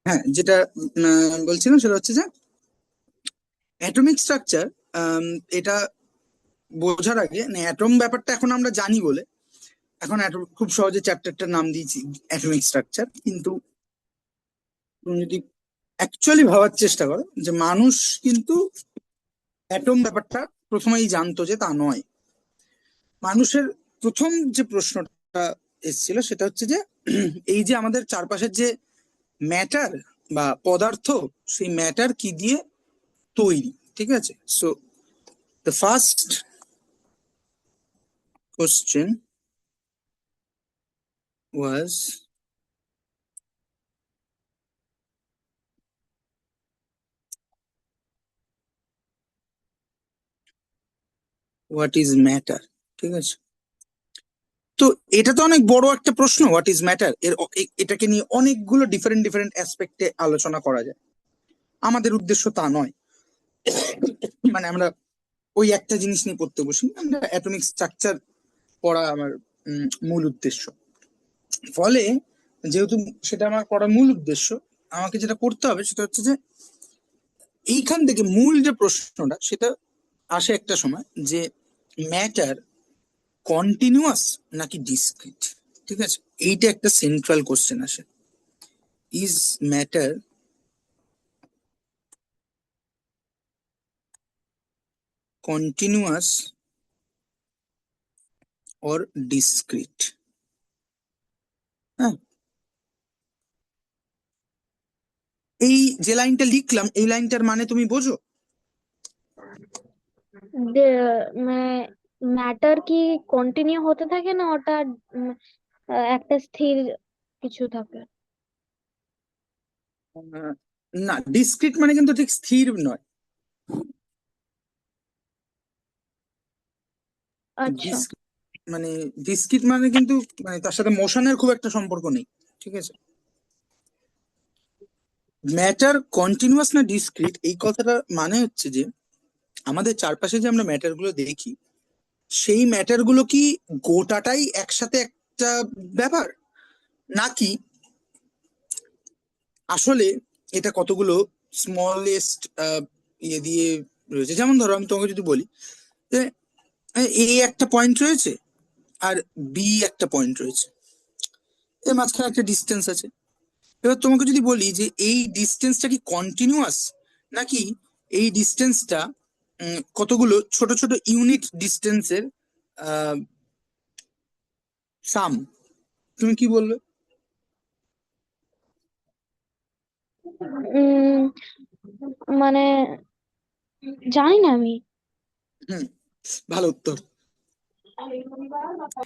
হ্যাঁ, যেটা বলছিলাম সেটা হচ্ছে যে অ্যাটমিক স্ট্রাকচার। এটা বোঝার আগে অ্যাটম ব্যাপারটা এখন আমরা জানি বলে এখন খুব সহজে চ্যাপ্টারটার নাম দিয়েছি অ্যাটমিক স্ট্রাকচার। কিন্তু তুমি যদি অ্যাকচুয়ালি ভাবার চেষ্টা করো যে মানুষ কিন্তু অ্যাটম ব্যাপারটা প্রথমেই জানতো যে তা নয়। মানুষের প্রথম যে প্রশ্নটা এসেছিল সেটা হচ্ছে যে এই যে আমাদের চারপাশের যে ম্যাটার বা পদার্থ, সেই ম্যাটার কি দিয়ে তৈরি। ঠিক আছে, so the first question was what is matter. ঠিক আছে, তো এটা তো অনেক বড় একটা প্রশ্ন, হোয়াট ইজ ম্যাটার। এটাকে নিয়ে অনেকগুলো ডিফারেন্ট ডিফারেন্ট অ্যাসপেক্টে আলোচনা করা যায়। আমাদের উদ্দেশ্য তা নয়, মানে আমরা ওই একটা জিনিস নিয়ে পড়তে বসি, আমরা অ্যাটমিক স্ট্রাকচার পড়া আমার মূল উদ্দেশ্য। ফলে যেহেতু সেটা আমার পড়ার মূল উদ্দেশ্য, আমাকে যেটা করতে হবে সেটা হচ্ছে যে এইখান থেকে মূল যে প্রশ্নটা সেটা আসে একটা সময় যে ম্যাটার কন্টিনিউয়াস নাকি ডিসক্রিট। ঠিক আছে, এইটা একটা সেন্ট্রাল কোশ্চেন আসে। Is matter continuous or discrete? হ্যাঁ, এই যে লাইনটা লিখলাম এই লাইনটার মানে তুমি বোঝো? ম্যাটার কি কন্টিনিউ হতে থাকে না ওটা উম, একটা স্থির কিছু থাকে? আহ, না, ডিসক্রিট মানে কিন্তু ঠিক স্থির নয়। আচ্ছা। ডিসক্রিট মানে ডিসক্রিট মানে কিন্তু মানে তার সাথে মোশনের খুব একটা সম্পর্ক নেই। ঠিক আছে, ম্যাটার কন্টিনিউয়াস না ডিসক্রিট এই কথাটা মানে হচ্ছে যে আমাদের চারপাশে যে আমরা ম্যাটার গুলো দেখি, সেই ম্যাটার গুলো কি গোটাটাই একসাথে একটা ব্যাপার, নাকি আসলে এটা কতগুলো স্মলেস্ট ইয়ে দিয়ে রয়েছে। যেমন ধরো আমি তোমাকে যদি বলি যে এ একটা পয়েন্ট রয়েছে আর বি একটা পয়েন্ট রয়েছে, এর মাঝখানে একটা ডিস্টেন্স আছে। এবার তোমাকে যদি বলি যে এই ডিস্টেন্সটা কি কন্টিনিউয়াস, নাকি এই ডিস্টেন্সটা কতগুলো ছোট ছোট ইউনিট ডিস্টেন্সের সাম, তুমি কি বলবে? উম মানে জানি না আমি। হুম, ভালো উত্তর।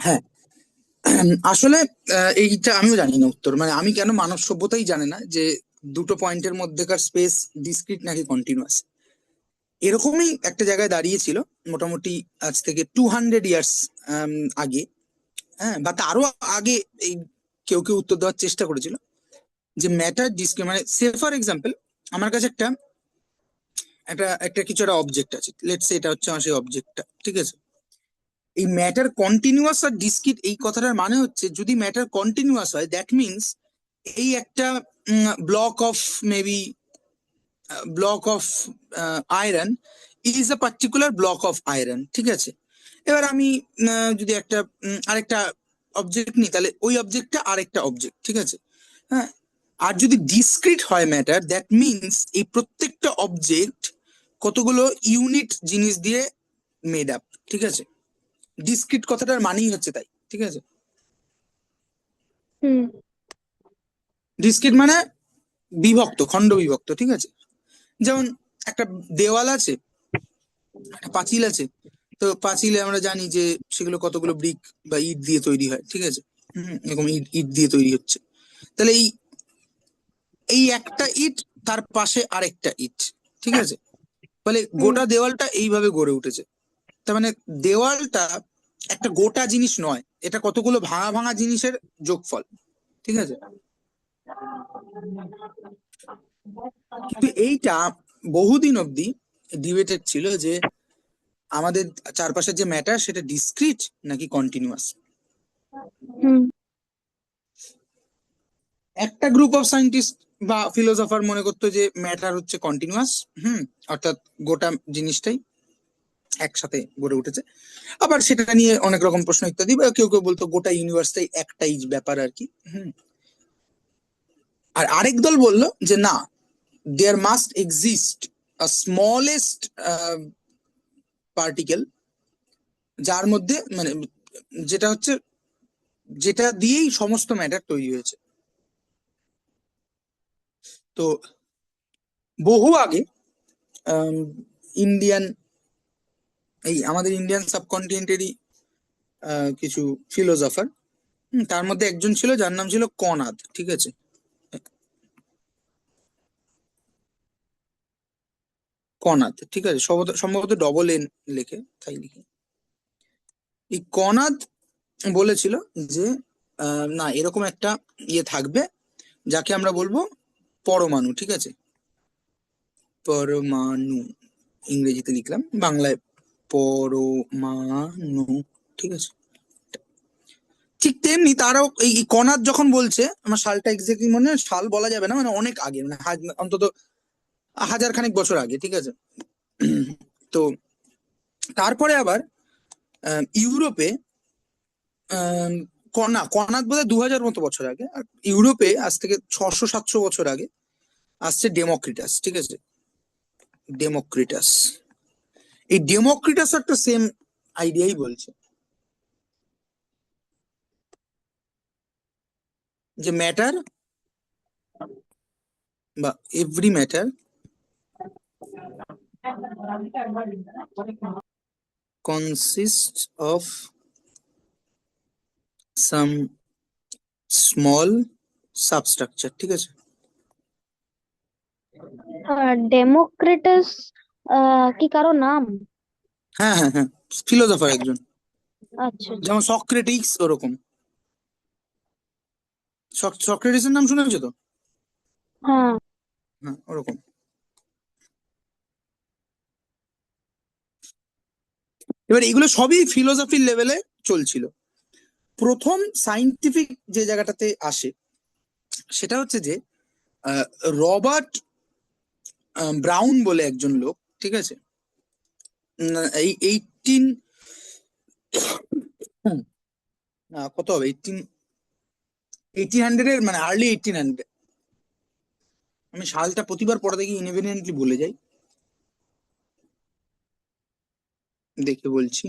হ্যাঁ, আসলে এইটা আমিও জানি না উত্তর, মানে আমি কেন মানব সভ্যতাই জানে না যে দুটো পয়েন্টের মধ্যেকার স্পেস ডিসক্রিট নাকি কন্টিনিউয়াস। এরকমই একটা জায়গায় দাঁড়িয়েছিল মোটামুটি আজ থেকে 200 ইয়ার্স আগে। হ্যাঁ, বা তারও আগে এই কেউ কেউ উত্তর দেওয়ার চেষ্টা করেছিল যে ম্যাটার ডিসক্রিট মানে সে ফর এক্সাম্পল আমার কাছে একটা একটা একটা কিছু একটা অবজেক্ট আছে, লেটস সে এটা হচ্ছে আমার সেই অবজেক্টটা। ঠিক আছে, এই ম্যাটার কন্টিনিউয়াস আর ডিসক্রিট এই কথাটার মানে হচ্ছে যদি ম্যাটার কন্টিনিউয়াস হয় দ্যাট মিনস এই একটা block of maybe block of iron is a particular block of iron. ঠিক আছে, এবার আমি যদি একটা আরেকটা অবজেক্ট নিই তাহলে ওই অবজেক্টটা আরেকটা অবজেক্ট। ঠিক আছে, হ্যাঁ, আর যদি ডিসক্রিট হয় ম্যাটার দ্যাট মিনস এই প্রত্যেকটা অবজেক্ট কতগুলো ইউনিট জিনিস দিয়ে মেড আপ। ঠিক আছে, ডিসক্রিট কথাটার মানেই হচ্ছে তাই। ঠিক আছে, হুম। ডিসক্রিট মানে বিভক্ত, খণ্ড বিভক্ত। ঠিক আছে, যেমন একটা দেওয়াল আছে, একটা পাঁচিল আছে, তো পাঁচিলে আমরা জানি যে সেগুলো কতগুলো ব্রিক বা ইট দিয়ে তৈরি হয়। ঠিক আছে, এরকম ইট ইট দিয়ে তৈরি হচ্ছে। তাহলে এই এই একটা ইট, তার পাশে আরেকটা ইট। ঠিক আছে, ফলে হুম। গোটা দেওয়ালটা এইভাবে গড়ে উঠেছে। তার মানে দেওয়ালটা একটা গোটা জিনিস নয়, এটা কতগুলো ভাঙা ভাঙা জিনিসের যোগফল। ঠিক আছে, কিন্তু এইটা বহুদিন অব্দি ডিবেটেড ছিল যে আমাদের চারপাশের যে ম্যাটার সেটা ডিসক্রিট নাকি কন্টিনিউয়াস। হুম। একটা গ্রুপ অফ সায়েন্টিস্ট বা ফিলোসফার মনে করতো যে ম্যাটার হচ্ছে কন্টিনিউয়াস, অর্থাৎ গোটা জিনিসটাই একসাথে গড়ে উঠেছে। আবার সেটা নিয়ে অনেক রকম প্রশ্ন ইত্যাদি, বা কেউ কেউ বলতো গোটা ইউনিভার্সটাই একটাই ব্যাপার আর কি। আর আরেক দল বললো যে না, there must exist a smallest particle, যার মধ্যে মানে যেটা হচ্ছে, যেটা দিয়েই সমস্ত ম্যাটার তৈরি হয়েছে। তো বহু আগে ইন্ডিয়ান, এই আমাদের ইন্ডিয়ান সাবকন্টিনেন্টেরই কিছু ফিলোসফার, তার মধ্যে একজন ছিল যার নাম ছিল কনাদ, ঠিক আছে। কনাদ, ঠিক আছে, সম্ভবত ডবল এন লেখে, তাই লিখে। এই কনাদ বলেছিল যে না, এরকম একটা ইয়ে থাকবে যাকে আমরা বলবো পরমাণু, ঠিক আছে। পরমাণু ইংরেজিতে লিখলাম, বাংলায় পরমাণু, ঠিক আছে। ঠিক তেমনি তারাও এই কনাদ যখন বলছে, আমার সালটা এক্স্যাক্টলি মনে নেই, সাল বলা যাবে না, মানে অনেক আগে, মানে অন্তত হাজার খানেক বছর আগে, ঠিক আছে। তো তারপরে আবার ইউরোপে, আহ, কনাদ বোধহয় 2000 মতো বছর আগে, আর ইউরোপে আজ থেকে 600-700 বছর আগে আসছে ডেমোক্রিটাস, ঠিক আছে। ডেমোক্রিটাস, এই ডেমোক্রিটাস একটা সেম আইডিয়াই বলছে যে ম্যাটার বা every matter consist of some small substructure, ঠিক আছে। ডেমোক্রেটাস কি কারো নাম? হ্যাঁ, হ্যাঁ, হ্যাঁ, ফিলোসফার একজন, আচ্ছা আচ্ছা। যেমন সক্রেটিস ওরকম। সক্রেটিসের নাম শুনেছো তো? হ্যাঁ। হ্যাঁ, ওরকম। এবার এগুলো সবই ফিলোসফির লেভেলে চলছিল। প্রথম সাইন্টিফিক যে জায়গাটাতে আসে সেটা হচ্ছে যে আহ, রবার্ট ব্রাউন বলে একজন লোক, ঠিক আছে। এই 18 কত হবে, 1800 মানে আর্লি 1800। আমি সালটা প্রতিবার পড়া দেখি ইনএভিডেন্টলি ভুলে যাই, দেখে বলছি।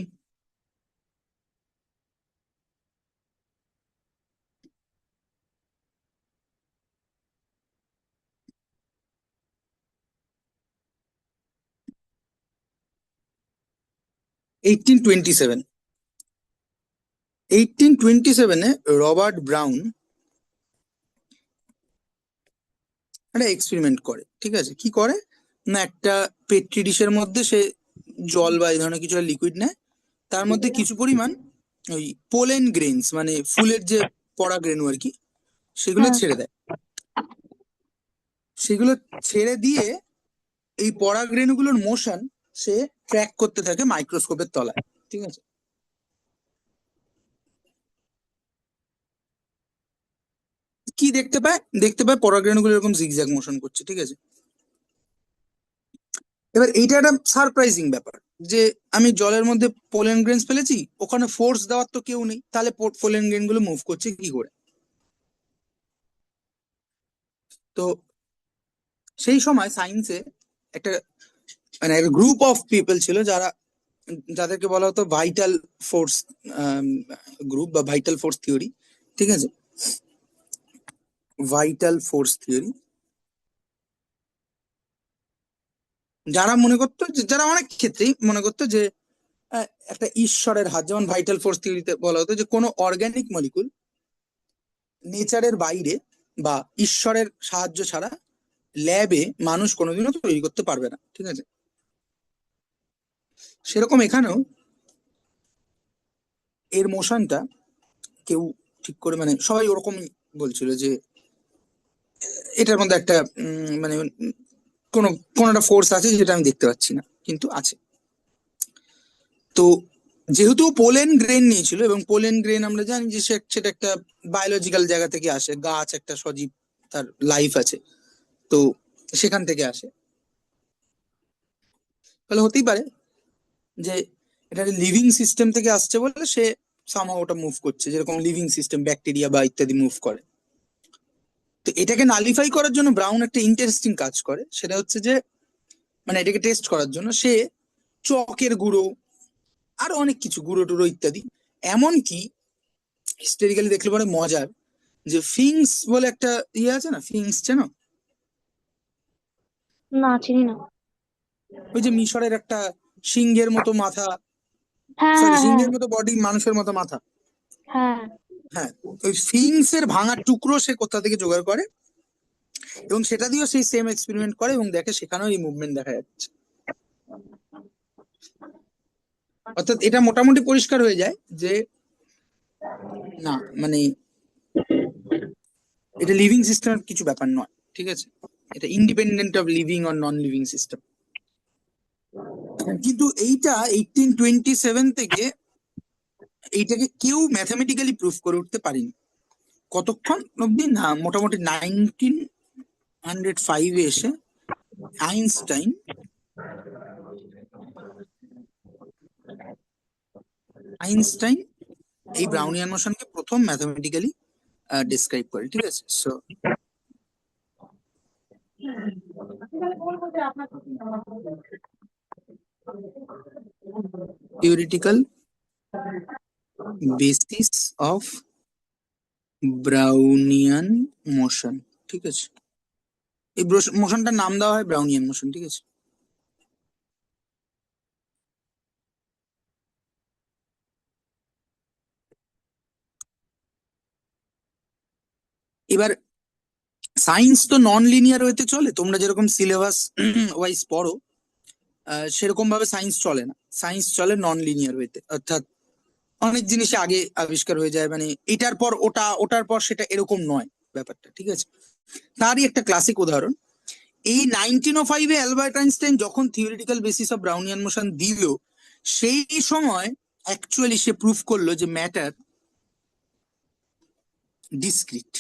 1827। 1827-এ রবার্ট ব্রাউন একটা এক্সপেরিমেন্ট করে, ঠিক আছে। কি করে না, একটা পেট্রি ডিশের মধ্যে সে জল বা এই ধরনের কিছু লিকুইড নেয়, তার মধ্যে কিছু পরিমাণ ওই পোলেন গ্রেনস, মানে ফুলের যে পরাগ রেণু আর কি, সেগুলো হ্যাঁ। ছেড়ে দেয়। সেগুলো ছেড়ে দিয়ে এই পরাগ রেণুগুলোর মোশন সে ট্র্যাক করতে থাকে মাইক্রোস্কোপের তলায়, ঠিক আছে। কি দেখতে পায়? দেখতে পায় পরাগ রেণুগুলো এরকম জিগজ্যাগ মোশন করছে, ঠিক আছে। এবার এইটা একটা সারপ্রাইজিং ব্যাপার যে আমি জলের মধ্যে পোলেন গ্রেনস ফেলেছি, ওখানে ফোর্স দেওয়ার তো কেউ নেই, তাহলে পোলেন গ্রেন গুলো মুভ করছে কি করে? তো সেই সময় সায়েন্সে একটা, মানে একটা গ্রুপ অফ পিপল ছিল যারা, যাদেরকে বলা হতো ভাইটাল ফোর্স গ্রুপ বা ভাইটাল ফোর্স থিওরি, ঠিক আছে। ভাইটাল ফোর্স থিওরি, যারা মনে করতো যারা অনেক ক্ষেত্রেই মনে করতো যে একটা ঈশ্বরের হাত, যেমন ভাইটাল ফোর্স থিওরিতে বলা হতো যে কোনো অর্গানিক মলিকুল নেচারের বাইরে বা ঈশ্বরের সাহায্য ছাড়া ল্যাবে মানুষ কোনোদিনও তৈরি করতে পারবে না, ঠিক আছে। সেরকম এখানেও এর মোশনটা কেউ ঠিক করে, মানে সবাই ওরকমই বলছিল যে এটার মধ্যে একটা মানে কোনো কোনো একটা ফোর্স আছে যেটা আমি দেখতে পাচ্ছি না, কিন্তু আছে। তো যেহেতু পোলেন গ্রেন নিয়েছিল, এবং পোলেন গ্রেন আমরা জানি যে সেটা একটা বায়োলজিক্যাল জায়গা থেকে আসে, গাছ একটা সজীব, তার লাইফ আছে, তো সেখান থেকে আসে। তাহলে হতেই পারে যে এটা লিভিং সিস্টেম থেকে আসছে বলে সে সামহাও ওটা মুভ করছে, যেরকম লিভিং সিস্টেম ব্যাকটেরিয়া বা ইত্যাদি মুভ করে। তো এটাকে নালিফাই করার জন্য ব্রাউন একটা ইন্টারেস্টিং কাজ করে, সেটা হচ্ছে যে মানে এটাকে টেস্ট করার জন্য সে চকের গুঁড়ো, আরো অনেক কিছু গুঁড়ো টুড়ো ইত্যাদি, এমনকি হিস্টোরিক্যালি দেখলে পরে মজার, যে ফিংস বলে একটা ইয়ে আছে না, ফিংস চেনো? না, চিনি না। ওই যে মিশরের একটা সিংহের মতো মাথা, হ্যাঁ, সরি হ্যাঁ, হ্যাঁ, সিংহের মতো বডি, মানুষের মতো মাথা। হ্যাঁ। হ্যাঁ, ওই ফিংস এর ভাঙা টুকরো সে কোথা থেকে জোগাড় করে, এবং সেটা দিয়েও সেই সেম এক্সপেরিমেন্ট করে এবং দেখে সেখানেও এই মুভমেন্ট দেখা যাচ্ছে। অর্থাৎ এটা মোটামুটি পরিষ্কার হয়ে যায় যে না, মানে এটা লিভিং সিস্টেমের কিছু ব্যাপার নয়, ঠিক আছে, এটা independent of living or non living system. কিন্তু এইটা 1827 থেকে এইটাকে কেউ ম্যাথামেটিক্যালি প্রুফ করে উঠতে পারেনি। কতক্ষণ অব্দি না, মোটামুটি 1905-এ এসে আইনস্টাইন আইনস্টাইন এই ব্রাউনিয়ান মোশনকে প্রথম ম্যাথামেটিক্যালি ডিসক্রাইব করে, ঠিক আছে। So theoretical basis of Brownian motion, ঠিক আছে, এই মোশনটার নাম দেওয়া হয় ব্রাউনিয়ান মোশন, ঠিক আছে। এবার সায়েন্স তো নন লিনিয়ার ওয়েতে চলে, তোমরা যেরকম সিলেবাস ওয়াইজ পড়ো, সেরকম ভাবে সায়েন্স চলে না। সায়েন্স চলে নন লিনিয়ার ওয়েতে, অর্থাৎ অনেক জিনিস আগে আবিষ্কার হয়ে যায়, মানে এটার পর ওটা, ওটার পর সেটা, এরকম নয় ব্যাপারটা, ঠিক আছে। তারই একটা ক্লাসিক উদাহরণ, এই 1905-এ অ্যালবার্ট আইনস্টাইন যখন theoretical basis of Brownian motion দিল, সেই সময় অ্যাকচুয়ালি সে প্রুফ করলো যে ম্যাটার ডিসক্রিট।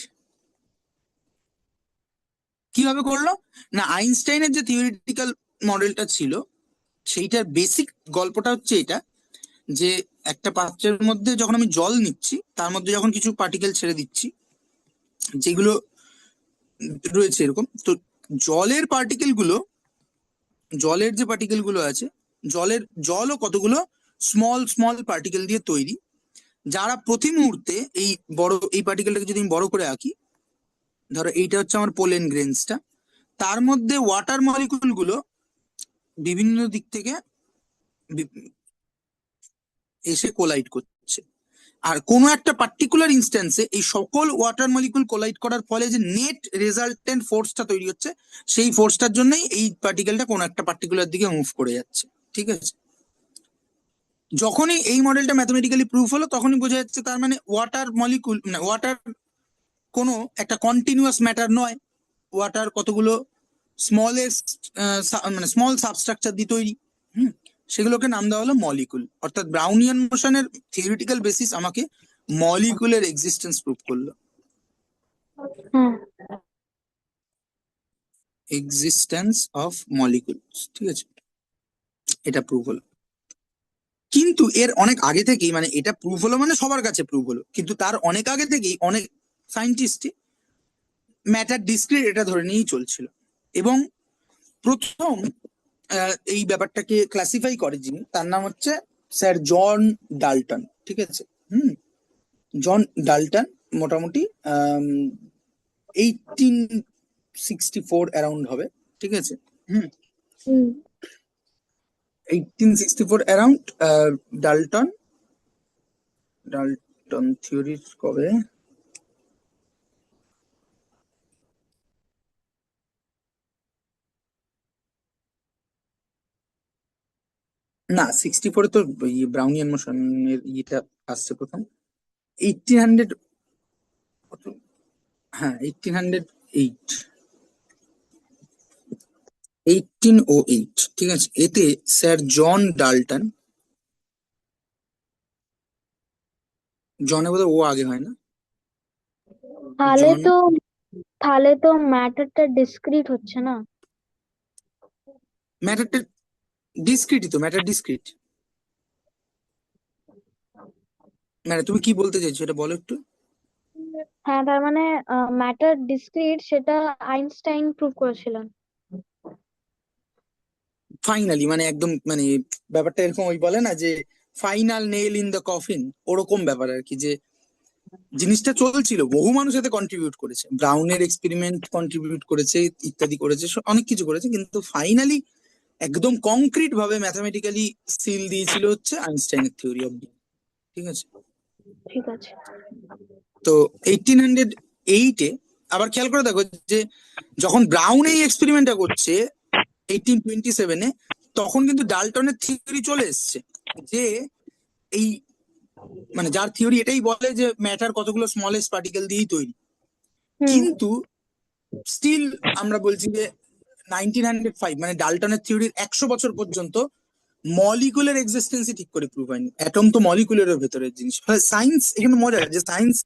কিভাবে করলো? না, আইনস্টাইনের যে থিওরিটিক্যাল মডেলটা ছিল, সেইটার বেসিক গল্পটা হচ্ছে এটা, যে একটা পাত্রের মধ্যে যখন আমি জল নিচ্ছি, তার মধ্যে যখন কিছু পার্টিকেল ছেড়ে দিচ্ছি, যেগুলো রয়েছে এরকম, তো জলের পার্টিকেল গুলো, জলের যে পার্টিকেল গুলো আছে, জলও কতগুলো স্মল স্মল পার্টিকেল দিয়ে তৈরি, যারা প্রতি মুহূর্তে এই পার্টিকেলটাকে যদি আমি বড় করে আঁকি, ধরো এইটা হচ্ছে আমার পোলেন গ্রেনসটা, তার মধ্যে ওয়াটার মলিকুল গুলো বিভিন্ন দিক থেকে বি- এসে কোলাইড করছে। আর কোনো একটা পার্টিকুলার ইনস্ট্যান্সে এই সকল ওয়াটার মলিকুল কোলাইড করার ফলে যে নেট রেজাল্টেন্ট ফোর্সটা তৈরি হচ্ছে, সেই ফোর্সটার জন্যই এই পার্টিকেলটা কোনো একটা পার্টিকুলার দিকে মুভ করে যাচ্ছে, ঠিক আছে। যখনই এই মডেলটা ম্যাথমেটিক্যালি প্রুফ হলো, তখনই বোঝা যাচ্ছে তার মানে ওয়াটার মলিকুল, মানে ওয়াটার কোনো একটা কন্টিনিউয়াস ম্যাটার নয়, ওয়াটার কতগুলো স্মলেস্ট, মানে স্মল সাবস্ট্রাকচার দিয়ে তৈরি। হুম, সেগুলোকে নাম দেওয়া হলো মলিকুল। অর্থাৎ ব্রাউনিয়ান মোশনের থিওরিটিক্যাল বেসিস আমাকে মলিকুলের এক্সিস্টেন্স প্রুভ করলো, হ্যাঁ। এক্সিস্টেন্স অফ মলিকুলস, ঠিক আছে, এটা প্রুভ হলো। কিন্তু এর অনেক আগে থেকেই, মানে এটা প্রুভ হলো মানে সবার কাছে প্রুভ হলো, কিন্তু তার অনেক আগে থেকেই অনেক সায়েন্টিস্টই ম্যাটার ডিসক্রিট এটা ধরে নিয়েই চলছিল। এবং প্রথম এই ব্যাপারটাকে ক্লাসিফাই করে যিনি, তার নাম হচ্ছে স্যার জন ডাল্টন, ঠিক আছে। হুম, জন ডাল্টন মোটামুটি 1864 অ্যারাউন্ড হবে, ঠিক আছে। হুম, হুম। 1864 অ্যারাউন্ড। ডাল্টন ডাল্টন থিওরি কবে, না 64-এ তো ব্রাউনিয়ান মোশনের ইয়েটা আসছে প্রথম, 1800, হ্যাঁ 1808, 1808, ঠিক আছে। এতে স্যার জন ডাল্টন জনে বোধহয় ও আগে হয় না? তাহলে জন। তো তাহলে তো ম্যাটারটা ডিসক্রিট হচ্ছে না। ম্যাটারটা ডিসক্রিটই তো, ম্যাটার ডিসক্রিট। মানে তুমি কি বলতে চাইছো এটা বলো একটু। হ্যাঁ, তার মানে ম্যাটার ডিসক্রিট সেটা আইনস্টাইন প্রুভ করেছিলেন। ফাইনালি মানে একদম মানে ব্যাপারটা এরকম, ওই বলে না যে final nail in the coffin, ওরকম ব্যাপার আর কি। যে জিনিসটা চলছিল, বহু মানুষ এতে কন্ট্রিবিউট করেছে, ব্রাউনের এক্সপেরিমেন্ট কন্ট্রিবিউট করেছে, ইত্যাদি করেছে, অনেক কিছু করেছে, কিন্তু ফাইনালি একদম কংক্রিট ভাবে ম্যাথামেটিক্যালি সিল দিয়েছিল হচ্ছে আইনস্টাইনের থিওরি অফ বিং। ঠিক আছে? ঠিক আছে। তো 1808-এ আবার খেয়াল করে দেখো যে যখন ব্রাউন এই এক্সপেরিমেন্টটা করছে 1827-এ, তখন কিন্তু ডাল্টনের থিওরি চলে এসছে, যে এই মানে যার থিওরি এটাই বলে যে ম্যাটার কতগুলো স্মলেস্ট পার্টিকেল দিয়েই তৈরি। হুম। কিন্তু স্টিল আমরা বলছি যে 1905 মানে ডাল্টনের থিওরির 100 বছর পর্যন্ত মলিকুলার এক্সিস্টেন্সই ঠিক করে প্রুভ হয়নি। অ্যাটম তো মলিকুলারের ভেতরের জিনিস। সায়েন্স এখানে মজা, যে সায়েন্স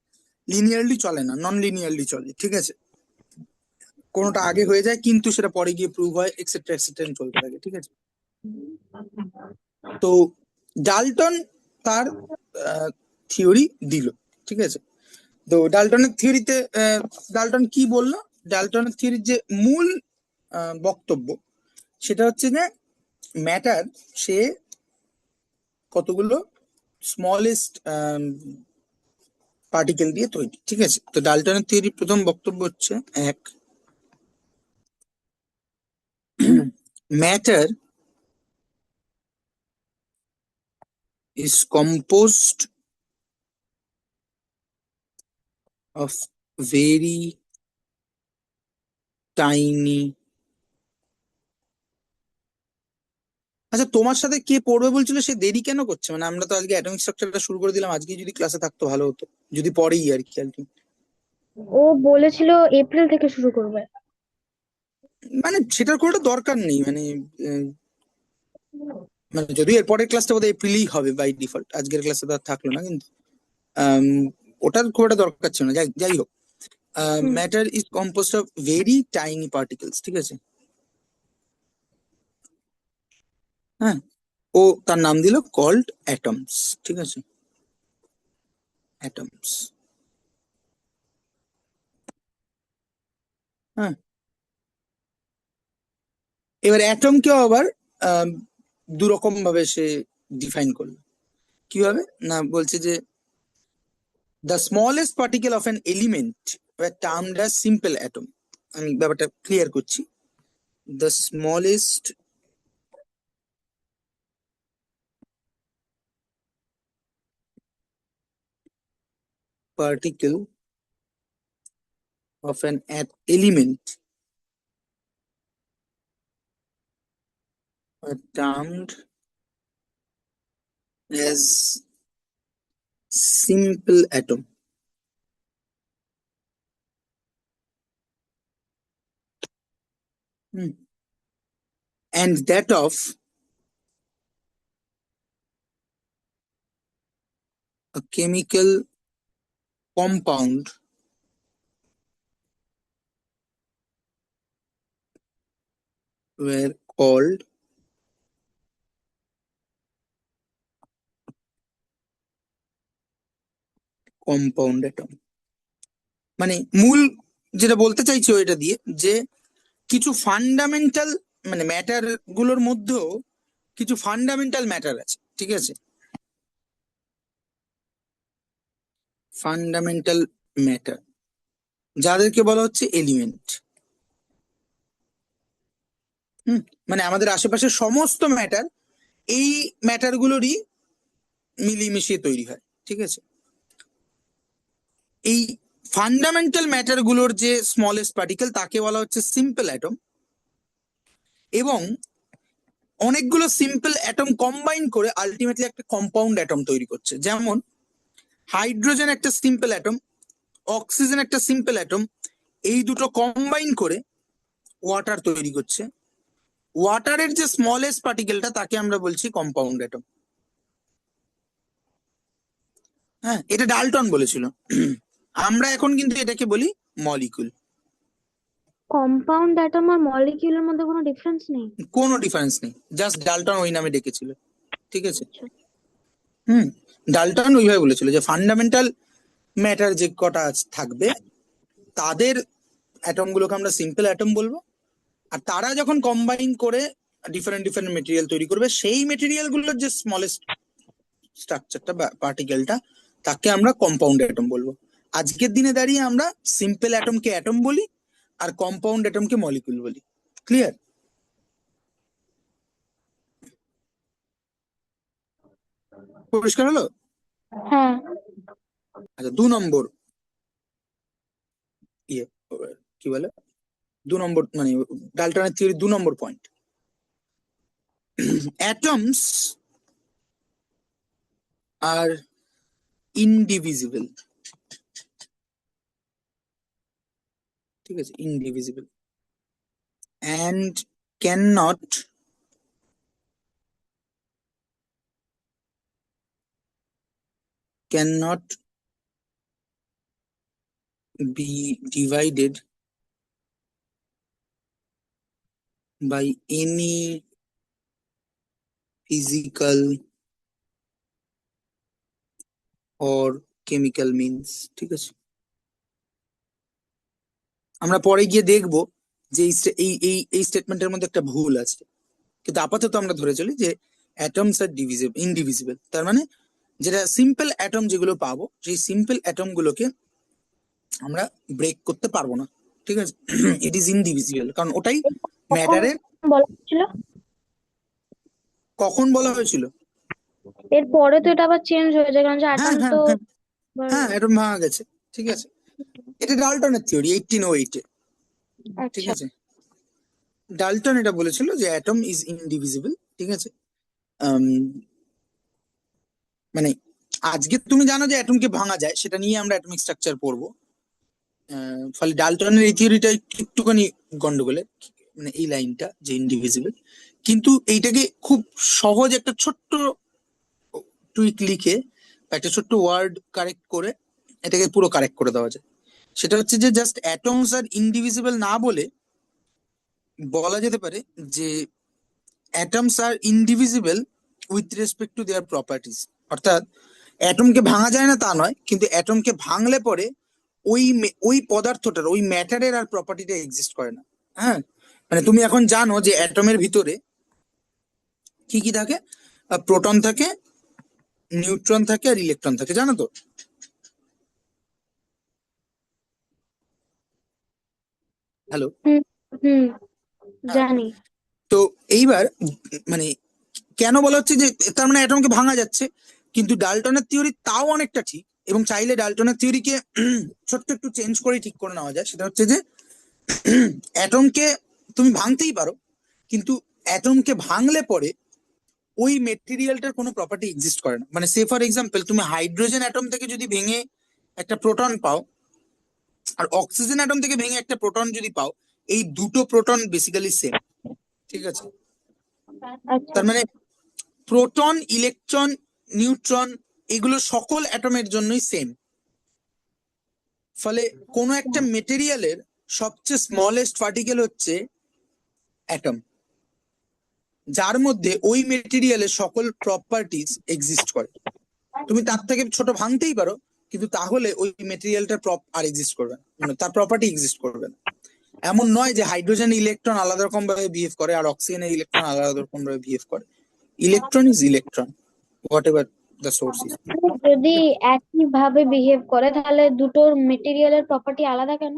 লিনিয়ারলি চলে না, নন লিনিয়ারলি চলে। ঠিক আছে? কোনোটা আগে হয়ে যায় কিন্তু সেটা পরে গিয়ে প্রুভ হয়, এক্সেট্রা এক্সেট্রা চলতে থাকে। ঠিক আছে? তো ডাল্টন তার থিওরি দিল। ঠিক আছে? তো ডাল্টনের থিওরিতে ডাল্টন কি বললো, ডাল্টনের থিওরির যে মূল বক্তব্য সেটা হচ্ছে যে ম্যাটার সে কতগুলো স্মলেস্ট পার্টিকেল দিয়ে তৈরি। ঠিক আছে? তো ডাল্টনের থিওরির প্রথম বক্তব্য হচ্ছে, এক, matter is composed of very tiny. আচ্ছা, তোমার সাথে কে পড়বে বলছিল, সে দেরি কেন করছে? মানে আমরা তো আজকে অ্যাটমিক স্ট্রাকচারটা শুরু করে দিলাম, আজকে যদি ক্লাসে থাকতো ভালো হতো, যদি পরেই আর কি আলটিমেটলি। ও বলেছিল এপ্রিল থেকে শুরু করবে। মানে সেটার কোনো একটা দরকার নেই, মানে আহ, মানে যদিও এর পরের ক্লাসটা বোধহয় এপ্রিলেই হবে বাই ডিফল্ট, আজকের ক্লাসে তো আর থাকলো না, কিন্তু আম, ওটার খুব একটা দরকার ছিল না। যাই যাই হোক, হুম। Matter is composed of very tiny particles. ঠিক আছে? হ্যাঁ, ও তার নাম দিল কল্ড অ্যাটমস। ঠিক আছে? অ্যাটমস। হ্যাঁ, এবার অ্যাটমকেও আবার আম, দু রকম ভাবে সে ডিফাইন করলো। কিভাবে না, বলছে যে the smallest particle of an element termed as simple atom. আমি ব্যাপারটা ক্লিয়ার করছি। The smallest particle of an element are termed as simple atom. Hmm. And that of a chemical compound were called compound atom. মানে মূল যেটা বলতে চাইছি এটা দিয়ে, যে কিছু ফান্ডামেন্টাল মানে ম্যাটার গুলোর মধ্যেও কিছু ফান্ডামেন্টাল ম্যাটার আছে। ঠিক আছে? ফান্ডামেন্টাল ম্যাটার যাদেরকে বলা হচ্ছে এলিমেন্ট। হুম। মানে আমাদের আশেপাশের সমস্ত ম্যাটার এই ম্যাটার গুলোরই মিলিয়ে মিশিয়ে তৈরি হয়। ঠিক আছে? এই ফান্ডামেন্টাল ম্যাটার গুলোর যে স্মলেস্ট পার্টিকেল তাকে বলা হচ্ছে সিম্পল অ্যাটম, এবং অনেকগুলো সিম্পল অ্যাটম কম্বাইন করে আলটিমেটলি একটা কম্পাউন্ড অ্যাটম তৈরি করছে। যেমন হাইড্রোজেন একটা সিম্পল অ্যাটম, অক্সিজেন একটা সিম্পল অ্যাটম, এই দুটো কম্বাইন করে ওয়াটার তৈরি করছে। ওয়াটারের যে স্মলেস্ট পার্টিকেলটা তাকে আমরা বলছি কম্পাউন্ড অ্যাটম। হ্যাঁ, এটা ডাল্টন বলেছিল। আমরা এখন কিন্তু এটাকে বলি মলিকুল। কম্পাউন্ড অ্যাটম আর মলিকিউলের মধ্যে কোনো ডিফারেন্স নেই? কোনো ডিফারেন্স নেই, জাস্ট ডাল্টন ওই নামে ডেকেছিল। ঠিক আছে। আচ্ছা। হুম। ডাল্টন ওইভাবে বলেছিল যে ফান্ডামেন্টাল ম্যাটার যে কটা থাকবে তাদের অ্যাটম গুলোকে আমরা সিম্পল অ্যাটম বলবো, আর তারা যখন কম্বাইন করে ডিফারেন্ট ডিফারেন্ট মেটেরিয়াল তৈরি করবে, সেই মেটেরিয়াল গুলোর যে স্মলেস্ট স্ট্রাকচারটা বা পার্টিকেলটা, তাকে আমরা কম্পাউন্ড অ্যাটম বলবো। আজকের দিনে দাঁড়িয়ে আমরা সিম্পল অ্যাটমকে অ্যাটম বলি, আর কম্পাউন্ড অ্যাটমকে মলিকুল বলি। ক্লিয়ার? পরিষ্কার হলো? হ্যাঁ। আচ্ছা, 2 নম্বর ইয়ে কি বলে, 2 নম্বর মানে ডাল্টনের থিওরি 2 নম্বর পয়েন্ট, atoms are indivisible। ঠিক আছে, indivisible and cannot be divided by any physical or chemical means। ঠিক আছে, আমরা পরে গিয়ে দেখবো যে এই স্টেটমেন্টের মধ্যে একটা ভুল আছে, কিন্তু আপাতত আমরা ধরে চলি যে অ্যাটমস আর ইনডিভিজিবল। তার মানে যেটা সিম্পল অ্যাটম যেগুলো পাবো, সেই সিম্পল অ্যাটম গুলোকে আমরা ব্রেক করতে পারবো না। ঠিক আছে, ইট ইজ ইনডিভিজিবল, কারণ ওটাই কখন ম্যাটারের। বলা হয়েছিল? কখন বলা হয়েছিল? এরপরে তো এটা আবার চেঞ্জ হয়ে যায়, কারণ যে হ্যাঁ অ্যাটম হ্যাঁ তো হ্যাঁ আবার। হ্যাঁ, অ্যাটম ভাঙা গেছে। ঠিক আছে, এটা ডাল্টনের থিওরি 1808-এ। ঠিক আচ্ছা। আছে, ডাল্টন এটা বলেছিল যে অ্যাটম ইজ ইনডিভিজিবল। ঠিক আছে। আম, মানে আজকে তুমি জানো যে অ্যাটমকে ভাঙা যায়, সেটা নিয়ে আমরা অ্যাটমিক স্ট্রাকচার পড়বো। ফলে ডাল্টনের এই থিওরিটা একটুখানি গন্ডগোলের, মানে এই লাইনটা যে ইনডিভিজিবল, কিন্তু এইটাকে খুব সহজ একটা ছোট্ট টুইক লিখে বা একটা ছোট্ট ওয়ার্ড কারেক্ট করে এটাকে পুরো কারেক্ট করে দেওয়া যায়। সেটা হচ্ছে যে জাস্ট অ্যাটমস আর ইনডিভিজিবল না বলে বলা যেতে পারে যে atoms are indivisible with respect to their properties. অর্থাৎ অ্যাটমকে ভাঙা যায় না তা নয়, কিন্তু অ্যাটমকে ভাঙলে পরে ওই পদার্থটার, ওই ম্যাটারের আর প্রপার্টিটা এক্সিস্ট করে না। হ্যাঁ, মানে তুমি এখন জানো যে অ্যাটমের ভিতরে কি কি থাকে, প্রোটন থাকে, নিউট্রন থাকে, আর ইলেকট্রন থাকে, জানো তো? হ্যালো? হুম হুম, হ্যাঁ, জানি। তো এইবার মানে কেন বলা হচ্ছে যে তার মানে অ্যাটমকে ভাঙা যাচ্ছে, কিন্তু ডাল্টনের থিওরি তাও অনেকটা ঠিক, এবং চাইলে ডাল্টনের থিওরিকে ছোট্ট একটু চেঞ্জ করে ঠিক করে নেওয়া যায়। সেটা হচ্ছে যে অ্যাটমকে তুমি ভাঙতেই পারো, কিন্তু অ্যাটমকে ভাঙলে পরে ওই মেটেরিয়ালটার কোনো প্রপার্টি এক্সিস্ট করে না। মানে সে ফর এক্সাম্পল, তুমি হাইড্রোজেন অ্যাটম থেকে যদি ভেঙে একটা প্রোটন পাও, আর অক্সিজেন অ্যাটম থেকে ভেঙে একটা প্রোটন যদি পাও, এই দুটো প্রোটন বেসিক্যালি সেম। ঠিক আছে, আচ্ছা। তার মানে প্রোটন, ইলেকট্রন, নিউট্রন, এগুলো সকল অ্যাটমের জন্যই সেম। ফলে কোনো একটা মেটেরিয়ালের সবচেয়ে স্মলেস্ট পার্টিকেল হচ্ছে অ্যাটম, যার মধ্যে ওই মেটেরিয়ালের সকল প্রপার্টিজ এক্সিস্ট করে। তুমি তার থেকে ছোট ভাঙতেই পারো, কিন্তু তাহলে ওই মেটেরিয়ালটার আর এক্সিস্ট করবে না, মানে তার প্রপার্টি এক্সিস্ট করবে না। এমন নয় যে হাইড্রোজেন ইলেকট্রন আলাদা রকম ভাবে বিহেভ করে আর অক্সিজেনের ইলেকট্রন আলাদা রকম ভাবে বিহেভ করে। Electron is electron, what ever the source is. যদি একই ভাবে বিহেভ করে, তাহলে দুটোর মেটেরিয়ালের প্রপার্টি আলাদা কেন?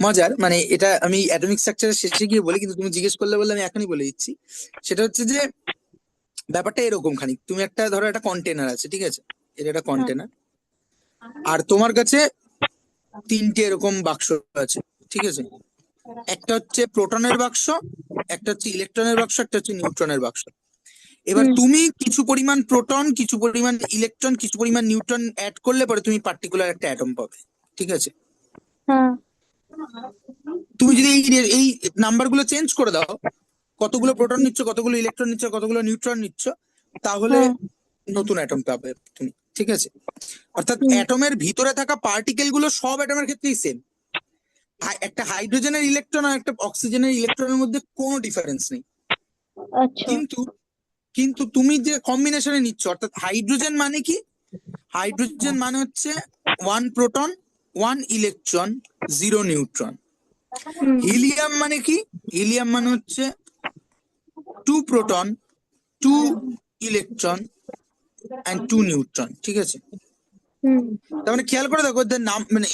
মজার, মানে এটা আমি অ্যাটমিক স্ট্রাকচারের শেষে গিয়ে বলি, কিন্তু তুমি জিজ্ঞেস করলে বলে আমি এখনই বলে দিচ্ছি। সেটা হচ্ছে যে ব্যাপারটা এরকম খানিক, তুমি একটা ধরো একটা কন্টেনার আছে, ঠিক আছে, এটা একটা হ্যাঁ। কন্টেনার, আর তোমার কাছে 3টে এরকম বাক্স আছে। ঠিক আছে, একটা হচ্ছে প্রোটনের বাক্স, একটা হচ্ছে ইলেকট্রনের বাক্স, একটা হচ্ছে নিউট্রনের বাক্স। এবার হুম। তুমি কিছু পরিমাণ প্রোটন, কিছু পরিমাণ ইলেকট্রন, কিছু পরিমাণ নিউট্রন অ্যাড করলে পরে তুমি পার্টিকুলার একটা অ্যাটম পাবে। ঠিক আছে, হ্যাঁ। তুমি যদি এই নাম্বার গুলো চেঞ্জ করে দাও, কতগুলো প্রোটন নিচ্ছ, কতগুলো ইলেকট্রন নিচ্ছ, কতগুলো নিউট্রন নিচ্ছ, তাহলে হ্যাঁ। নতুন অ্যাটম পাবে তুমি, ঠিক আছে? অর্থাৎ হুম। অ্যাটমের ভিতরে থাকা পার্টিকেল গুলো সব অ্যাটমের ক্ষেত্রেই সেম। একটা হাইড্রোজেনের ইলেকট্রন আর একটা অক্সিজেনের ইলেকট্রনের মধ্যে কোনো ডিফারেন্স নেই। আচ্ছা। কিন্তু কিন্তু তুমি যে কম্বিনেশনে নিচ্ছ, অর্থাৎ হাইড্রোজেন মানে কি? হাইড্রোজেন মানে হচ্ছে 1 প্রোটন 1 ইলেকট্রন 0 নিউট্রন। হুম। হিলিয়াম মানে কি? হিলিয়াম মানে হচ্ছে 2 প্রোটন 2 ইলেকট্রন অ্যান্ড 2 নিউট্রন, ঠিক আছে? হুম। তার মানে খেয়াল করে দেখো, নাম মানে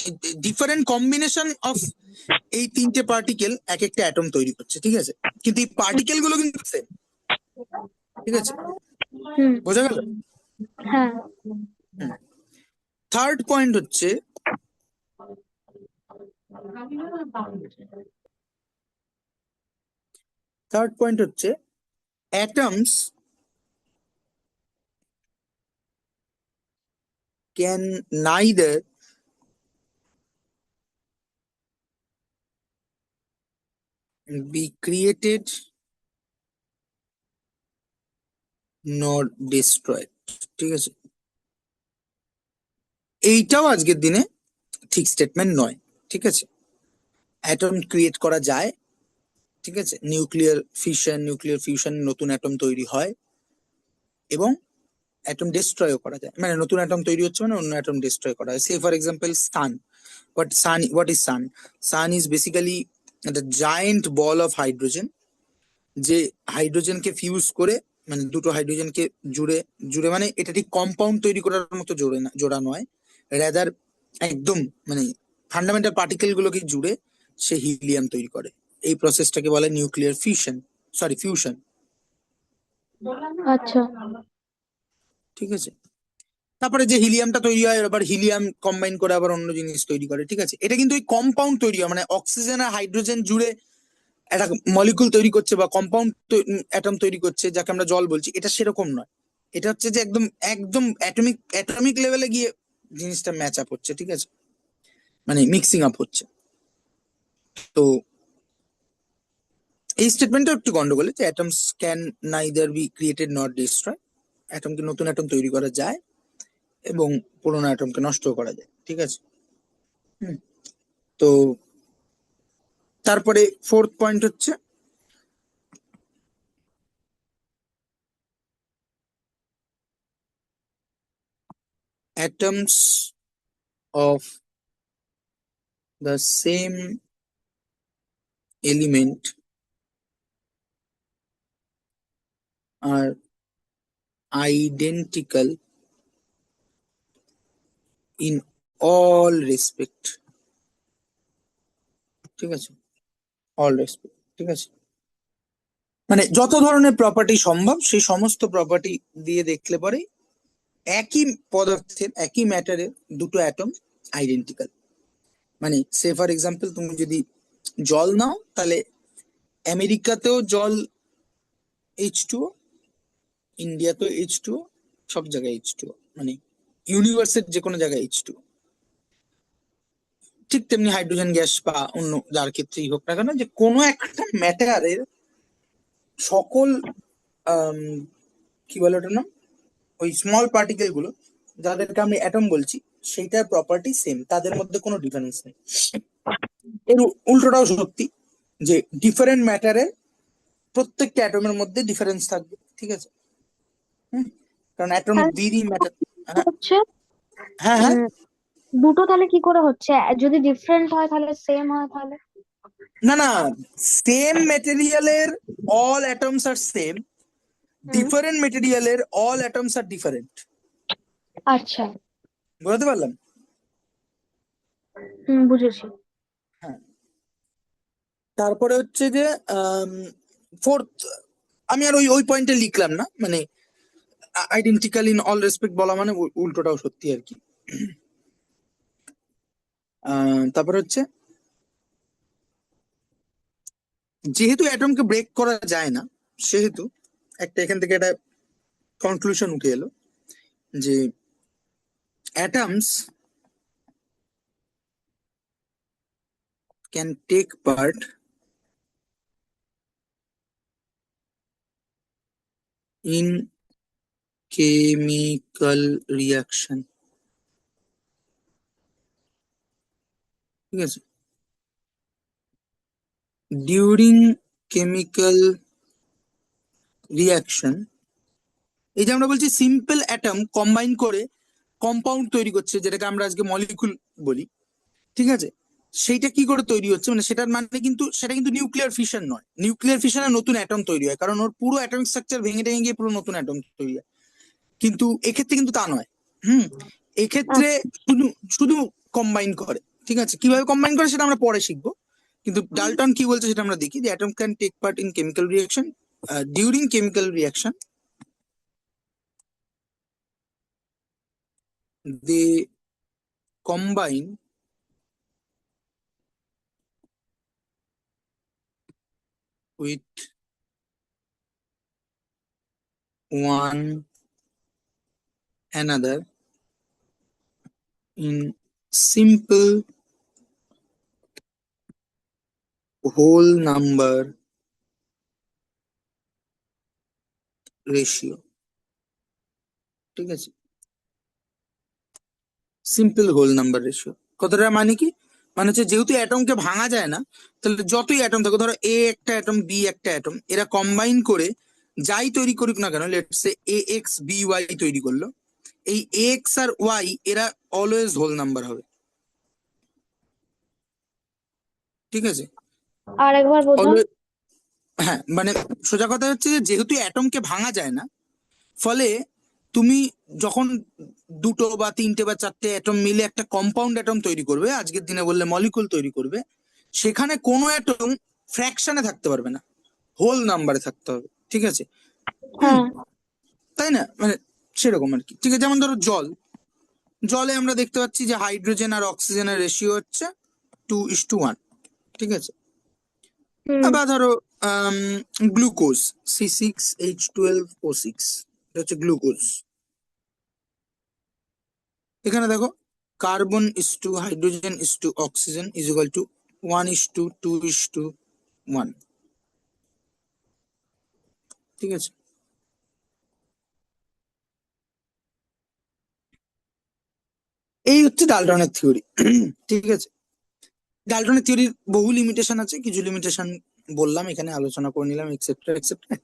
ডিফারেন্ট কম্বিনেশন অফ এই 3টে পার্টিকেল এক একটা অ্যাটম তৈরি করছে, ঠিক আছে? কিন্তু এই পার্টিকেল গুলো কিন্তু সেম, ঠিক আছে? হুম। বোঝা গেল? হ্যাঁ। থার্ড পয়েন্ট হচ্ছে, atoms can neither be created nor destroyed, ঠিক আছে? এইটাও আজকের দিনে ঠিক স্টেটমেন্ট নয়, ঠিক আছে? অ্যাটম ক্রিয়েট করা যায়, ঠিক আছে? নিউক্লিয়ার ফিউশন নতুন অ্যাটম তৈরি হয়, এবং অ্যাটম ডিস্ট্রয়ও করা যায়, মানে নতুন অ্যাটম তৈরি হচ্ছে মানে অন্য অ্যাটম ডিস্ট্রয় করা হয়। Say for example sun. What is sun? Sun is basically the giant ball of hydrogen, যে হাইড্রোজেনকে ফিউজ করে, মানে দুটো হাইড্রোজেনকে জুড়ে, মানে এটা ঠিক কম্পাউন্ড তৈরি করার মতো জোড়া নয়, রাদার একদম মানে ফান্ডামেন্টাল পার্টিকেল গুলোকে জুড়ে সে হিলিয়াম তৈরি করে। এই প্রসেসটাকে বলে নিউক্লিয়ার ফিউশন, আচ্ছা। ঠিক আছে? তারপরে যে হিলিয়ামটা তৈরি হয়, আবার হিলিয়াম কম্বাইন করে আবার অন্য জিনিস তৈরি করে, ঠিক আছে? এটা কিন্তু ওই কম্পাউন্ড তৈরি হয়, মানে অক্সিজেন আর হাইড্রোজেন জুড়ে একটা মলিকুল তৈরি করছে বা কম্পাউন্ড অ্যাটম তৈরি করছে, যাকে আমরা জল বলছি, এটা সেরকম নয়। এটা হচ্ছে যে একদম একদম অ্যাটমিক লেভেলে গিয়ে জিনিসটা ম্যাচ আপ হচ্ছে, ঠিক আছে? মানে মিক্সিং আপ হচ্ছে। তো এই স্টেটমেন্টটা একটু গন্ডগোল, যে atoms can neither be created not destroy. অ্যাটমকে নতুন অ্যাটম তৈরি করা যায় এবং পুরোনো অ্যাটমকে নষ্ট করা যায়, ঠিক আছে? হুম। তো তারপরে ফোর্থ পয়েন্ট হচ্ছে, atoms of the same element are identical in all respect, ঠিক আছে? অল রেসপেক্ট, ঠিক আছে? মানে যত ধরনের প্রপার্টি সম্ভব সেই সমস্ত প্রপার্টি দিয়ে দেখলে পরে একই পদার্থের, একই ম্যাটারের দুটো অ্যাটম আইডেন্টিক্যাল। মানে সে ফর এক্সাম্পল তুমি যদি জল নাও, তাহলে আমেরিকাতেও জল H2O, ইন্ডিয়াতেও H2O, সব জায়গায় H2O, মানে ইউনিভার্সের যে কোনো জায়গায় H2O। ঠিক তেমনি হাইড্রোজেন গ্যাস বা অন্য যার ক্ষেত্রেই হোক না কেন, যে কোনো একটা ম্যাটারের সকল আম, কি বলে ওটার নাম, ওই স্মল পার্টিকেল গুলো যাদেরকে আমি অ্যাটম বলছি, সেইটার প্রপার্টি সেম, তাদের মধ্যে কোনো ডিফারেন্স নেই। এর উল্টোটাও সত্যি, যে ডিফারেন্ট ম্যাটারের প্রত্যেকটা অ্যাটমের মধ্যে ডিফারেন্স থাকবে, ঠিক আছে? হুম। কারণ অ্যাটম তাহলে দিনই ম্যাটার। হ্যাঁ, হচ্ছে হ্যাঁ, হ্যাঁ। উম, দুটো তাহলে কি করে হচ্ছে? যদি ডিফারেন্ট হয় তাহলে সেম হয় তাহলে? না, না, সেম মেটেরিয়ালের অল অ্যাটমস আর সেম, হুম। ডিফারেন্ট মেটেরিয়ালের অল অ্যাটমস আর ডিফারেন্ট। আচ্ছা। বুঝতে পারলাম? হুম, বুঝেছি। হ্যাঁ। তারপরে হচ্ছে যে ফোর্থ, আমি আর ওই ওই পয়েন্টে লিখলাম না, মানে আইডেন্টিক্যাল ইন অল রেসপেক্ট বলা মানে উল্টোটাও সত্যি আর কি। তারপরে হচ্ছে, যেহেতু অ্যাটমকে ব্রেক করা যায় না, সেহেতু একটা এখান থেকে একটা কনক্লুশন উঠে এলো, যে atoms can take part in chemical reaction, ঠিক আছে? ডিউরিং কেমিক্যাল রিয়াকশন, এই যে আমরা বলছি সিম্পল অ্যাটম কম্বাইন করে কম্পাউন্ড তৈরি করছে, যেটাকে আমরা আজকে মলিকুল বলি, ঠিক আছে? সেইটা কি করে তৈরি হচ্ছে, মানে সেটার মানে কিন্তু সেটা কিন্তু নিউক্লিয়ার ফিশন নয়। নিউক্লিয়ার ফিশনে নতুন অ্যাটম তৈরি হয়, কারণ ওর পুরো অ্যাটমিক স্ট্রাকচার ভেঙে ভেঙে গিয়ে পুরো নতুন অ্যাটম তৈরি হয়। কিন্তু এক্ষেত্রে কিন্তু তা নয়। হুম। এক্ষেত্রে আচ্ছা। শুধু শুধু কম্বাইন করে, ঠিক আছে? কিভাবে কম্বাইন করে সেটা আমরা পরে শিখবো। কিন্তু ডাল্টন কি বলছে সেটা আমরা দেখি, যে atom can take part in chemical reaction, during chemical reaction they combine with one another in simple whole number ratio, ঠিক আছে? সিম্পল হোল নাম্বার রেশিও কথাটা মানে কি? মানে হচ্ছে যেহেতু অ্যাটমকে ভাঙা যায় না, তাহলে যতই অ্যাটম থাকে, ধরো এ একটা অ্যাটম, বি একটা অ্যাটম, এরা কম্বাইন করে যাই তৈরি করুক না কেন, let's say A X B Y তৈরি করলো, এই এক্স আর ওয়াই এরা অলওয়েজ হোল নাম্বার হবে, ঠিক আছে? আর একবার বোঝান। অলওয়েজ, হ্যাঁ, মানে সোজা কথা হচ্ছে যে যেহেতু অ্যাটমকে ভাঙা যায় না, ফলে তুমি যখন দুটো বা তিনটে বা চারটে অ্যাটম মিলে একটা কম্পাউন্ড অ্যাটম তৈরি করবে, আজকের দিনে বললে মলিকুল তৈরি করবে, সেখানে কোনো অ্যাটম ফ্র্যাকশনে থাকতে পারবে না, হোল নাম্বারে থাকতে হবে, ঠিক আছে? হুম। হ্যাঁ। তাই না? মানে সেরকম আর কি, ঠিক আছে? যেমন ধরো জল, জলে আমরা দেখতে পাচ্ছি যে হাইড্রোজেন আর অক্সিজেনের রেশিও হচ্ছে 2:1, ঠিক আছে? হুম। বা ধরো গ্লুকোজ, C6H12O6, এটা হচ্ছে গ্লুকোজ। এখানে দেখো, carbon is to hydrogen is to oxygen is equal to 1:2:1, ঠিক আছে? এই হচ্ছে ডালটনের থিওরি, ঠিক আছে? ডালটনের থিওরির বহু লিমিটেশন আছে, কিছু লিমিটেশন বললাম, এখানে আলোচনা করে নিলাম, এক্সেট্রা এক্সেট্রা।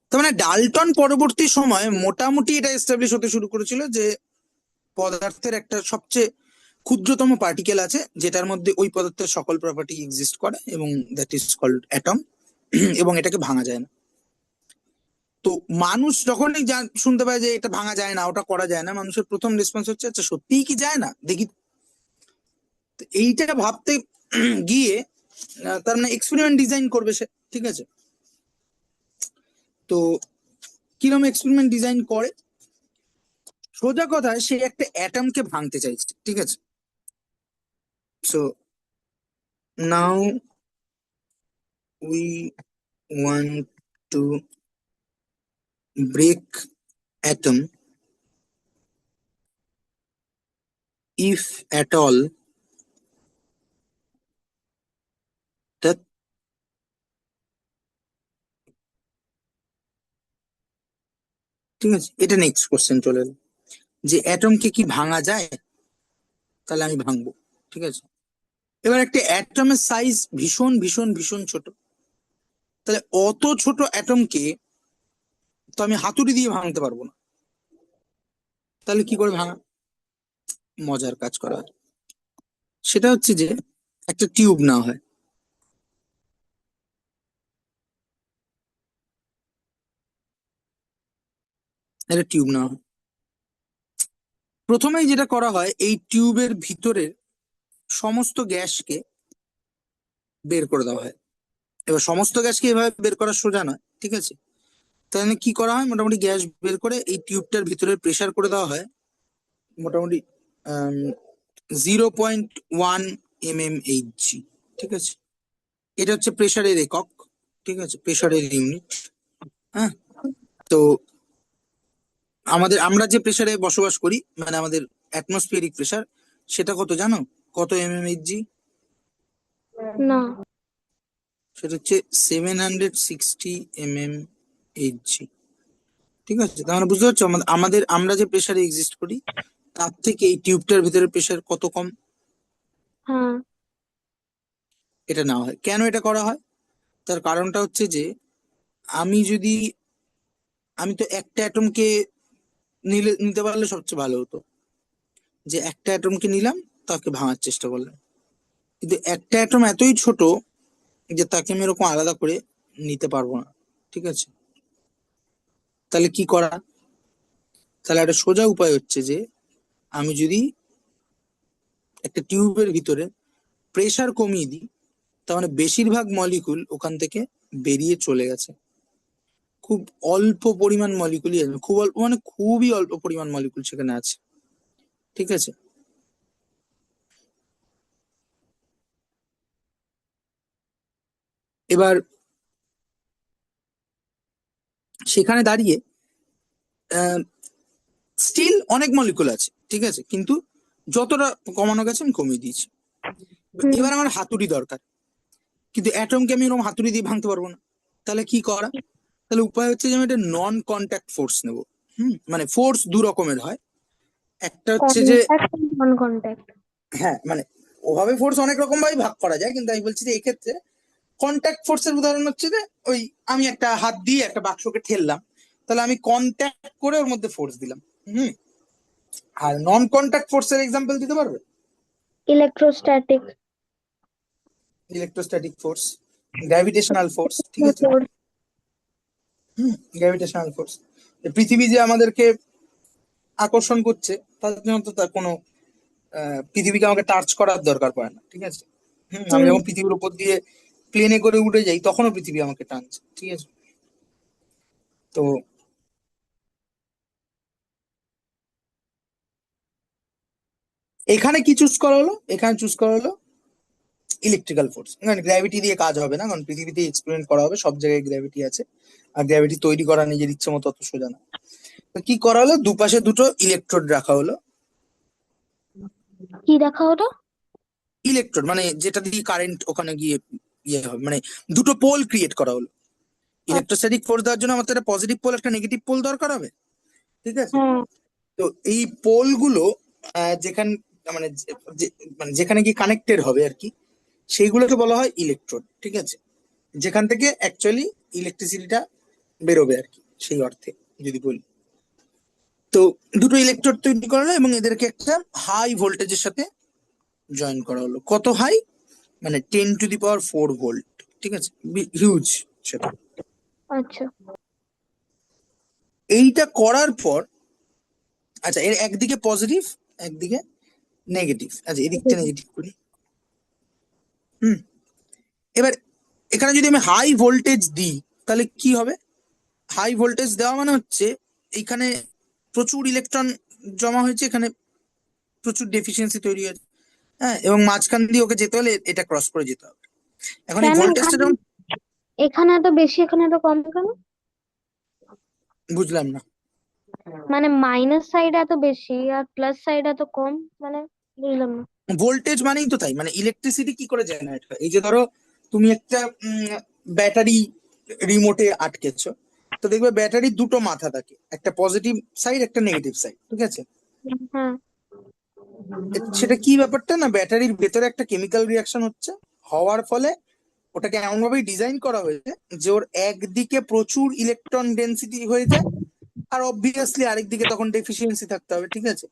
তার মানে ডালটন পরবর্তী সময়ে মোটামুটি এটা এস্টাবলিশ হতে শুরু করেছিল যে পদার্থের একটা সবচেয়ে ক্ষুদ্রতম পার্টিকেল আছে, যেটার মধ্যে ওই পদার্থের সকল প্রপার্টি এক্সিস্ট করে, এবং দ্যাট ইজ কল্ড অ্যাটম, এবং এটাকে ভাঙা যায় না। তো মানুষ যখনই শুনতে পায় যে এটা ভাঙা যায় না, ওটা করা যায় না, মানুষের প্রথম রেসপন্স হচ্ছে আচ্ছা সত্যিই কি যায় না, দেখি। তো এইটা ভাবতে গিয়ে তার মানে এক্সপেরিমেন্ট ডিজাইন করবে সে, ঠিক আছে? তো কিরকম এক্সপেরিমেন্ট ডিজাইন করে? সোজা কথায় সে একটা অ্যাটমকে ভাঙতে চাইছে, ঠিক আছে? So now we want to break atom, if at all that, ঠিক আছে? এটা নেক্সট কোশ্চেন চলে এলো, যে অ্যাটমকে কি ভাঙা যায়? তাহলে আমি ভাঙবো, ঠিক আছে? এবার একটা অ্যাটমের সাইজ ভীষণ ভীষণ ভীষণ ছোট, তাহলে অত ছোট অ্যাটমকে তো আমি হাতুড়ি দিয়ে ভাঙতে পারবো না। তাহলে কি করে ভাঙা? মজার কাজ করা হয়, সেটা হচ্ছে যে একটা টিউব নেওয়া হয়, একটা টিউব নেওয়া হয়। প্রথমেই যেটা করা হয়, এই টিউবের ভিতরের সমস্ত গ্যাসকে বের করে দেওয়া হয়। এবার সমস্ত গ্যাসকে এভাবে বের করা সোজা নয়, ঠিক আছে? তাহলে কি করা হয়, মোটামুটি গ্যাস বের করে এই টিউবটার ভিতরে প্রেসার করে দেওয়া হয় মোটামুটি 0.1 mmHg, ঠিক আছে? এটা হচ্ছে প্রেসারের একক, ঠিক আছে? প্রেসারের ইউনিট। হ্যাঁ। তো আমরা যে প্রেসারে বসবাস করি, মানে আমাদের অ্যাটমসফিয়ারিক প্রেসার, সেটা কত জানো? কত mmHg? না। সেটা হচ্ছে 760 mmHg, ঠিক আছে, তার মানে বুঝতে পারছো আমাদের আমরা যে প্রেসারে এক্সিস্ট করি তার থেকে এই টিউবটার ভিতরে প্রেসার কত কম। হ্যাঁ। এটা নেওয়া হয় কেন, এটা করা হয় তার কারণটা হচ্ছে যে আমি যদি আমি তো একটা অ্যাটমকে নিতে পারলে সবচেয়ে ভালো হতো, যে একটা অ্যাটমকে নিলাম, তাকে ভাঙার চেষ্টা করলাম, কিন্তু একটা অ্যাটম এতই ছোট যে তাকে আমি এরকম আলাদা করে নিতে পারবো না। ঠিক আছে, তাহলে কি করা? তাহলে একটা সোজা উপায় হচ্ছে যে আমি যদি একটা টিউবের ভিতরে প্রেসার কমিয়ে দিই, তার মানে বেশিরভাগ মলিকুল ওখান থেকে বেরিয়ে চলে গেছে, খুব অল্প পরিমাণ মলিকুলই আছে, খুব অল্প মানে খুবই অল্প পরিমাণ মলিকুল সেখানে আছে। ঠিক আছে, এবার সেখানে দাঁড়িয়ে স্টিল অনেক মলিকুল আছে, ঠিক আছে, কিন্তু যতটা কমানো গেছে আমি কমিয়ে দিয়েছি। হুম। এবার আমার হাতুড়ি দরকার, কিন্তু অ্যাটমকে আমি এরকম হাতুড়ি দিয়ে ভাঙতে পারবো না। তাহলে কি করা? তাহলে উপায় হচ্ছে যে আমি একটা নন কন্ট্যাক্ট ফোর্স নেবো। মানে ফোর্স দু রকমের হয়, একটা হচ্ছে যে কন্ট্যাক্ট, নন কন্ট্যাক্ট। হ্যাঁ মানে ওভাবে ফোর্স অনেক রকম ভাবে ভাগ করা যায়, কিন্তু আমি বলছি যে এক্ষেত্রে কন্ট্যাক্ট ফোর্সের উদাহরণ হচ্ছে যে ওই আমি একটা হাত দিয়ে একটা বাক্সকে ঠেললাম, তাহলে আমি কন্ট্যাক্ট করে ওর মধ্যে ফোর্স দিলাম। হুম আর নন কন্ট্যাক্ট ফোর্সের এক্সাম্পল দিতে পারবে? Electrostatic electrostatic force, gravitational force, ঠিক আছে। ফোর্স। গ্র্যাভিটেশনাল ফোর্স, পৃথিবী যে আমাদেরকে আকর্ষণ করছে তার জন্য তো তার কোনো পৃথিবীকে আমাকে টাচ করার দরকার পড়ে না। ঠিক আছে, আমি হুম। যখন পৃথিবীর উপর দিয়ে প্লেনে করে উড়ে যাই তখনও পৃথিবী আমাকে টানছে। ঠিক আছে, তো এখানে কি চুজ করা হলো? এখানে চুজ করা হলো ইলেকট্রিক্যাল ফোর্স। মানে গ্র্যাভিটি দিয়ে কাজ হবে না, কারণ পৃথিবীতে এক্সপেরিমেন্ট করা হবে, সব জায়গায় গ্র্যাভিটি আছে, আর গ্র্যাভিটি তৈরি করা নিজের ইচ্ছে মতো অত সোজা না। তো কি করা হলো, দুপাশে দুটো ইলেকট্রোড রাখা হলো। কি দেখা হলো? ইলেকট্রোড মানে যেটা দিয়ে কারেন্ট ওখানে গিয়ে ইয়ে হবে, মানে দুটো পোল ক্রিয়েট করা হলো। আচ্ছা। ইলেকট্রোস্ট্যাটিক ফোর্স দেওয়ার জন্য আমার তো একটা পজিটিভ পোল একটা নেগেটিভ পোল দরকার হবে। ঠিক আছে, হ্যাঁ। তো এই পোল গুলো যেখানে মানে মানে যেখানে গিয়ে কানেক্টেড হবে আর কি, সেইগুলোকে বলা হয় ইলেকট্রোড। ঠিক আছে, যেখান থেকে অ্যাকচুয়ালি ইলেকট্রিসিটিটা বেরোবে আর কি, সেই অর্থে যদি বলি। তো দুটো ইলেকট্রোড তৈরি করা হলো এবং এদেরকে একটা হাই ভোল্টেজের সাথে জয়েন করা হলো। কত হাই? মানে 10⁴ ঠিক আছে, হিউজ সেটা। আচ্ছা। এইটা করার পর আচ্ছা, এর একদিকে পজিটিভ, একদিকে নেগেটিভ। আচ্ছা, এদিকটা নেগেটিভ করি। হুম এবার এখানে যদি আমি হাই ভোল্টেজ দিই তাহলে কি হবে? হাই ভোল্টেজ দেওয়া মানে হচ্ছে এইখানে প্রচুর ইলেকট্রন জমা হয়েছে, এখানে প্রচুর ডেফিসিয়েন্সি তৈরি হয়েছে। হ্যাঁ, এবং মাঝখান দিয়ে ওকে যেতে হলে এটা ক্রস করে যেতে হবে। এখন এই কেন ভোল্টেজটা এখানে, যখন এখানে এত বেশি এখানে এত কম কেন? বুঝলাম না। মানে মাইনাস সাইড এত বেশি আর প্লাস সাইড এত কম, মানে বুঝলাম না। ভোল্টেজ মানেই তো তাই, মানে ইলেকট্রিসিটি কি করে জেনারেট হয়? এই যে ধরো তুমি একটা ব্যাটারি রিমোটে আটকেছো, তো দেখবে ব্যাটারির দুটো মাথা থাকে, একটা পজিটিভ সাইড একটা নেগেটিভ সাইড। ঠিক আছে, হ্যাঁ। সেটা কি ব্যাপারটা না, ব্যাটারির ভেতরে একটা কেমিক্যাল রিয়াকশন হচ্ছে, হওয়ার ফলে ওটাকে এমন ভাবে ডিজাইন করা হয়েছে যে ওর একদিকে প্রচুর ইলেকট্রন ডেন্সিটি হয়ে যায়, আর অবভিয়াসলি আরেকদিকে তখন ডেফিসিয়েন্সি থাকতে হবে। ঠিক আছে,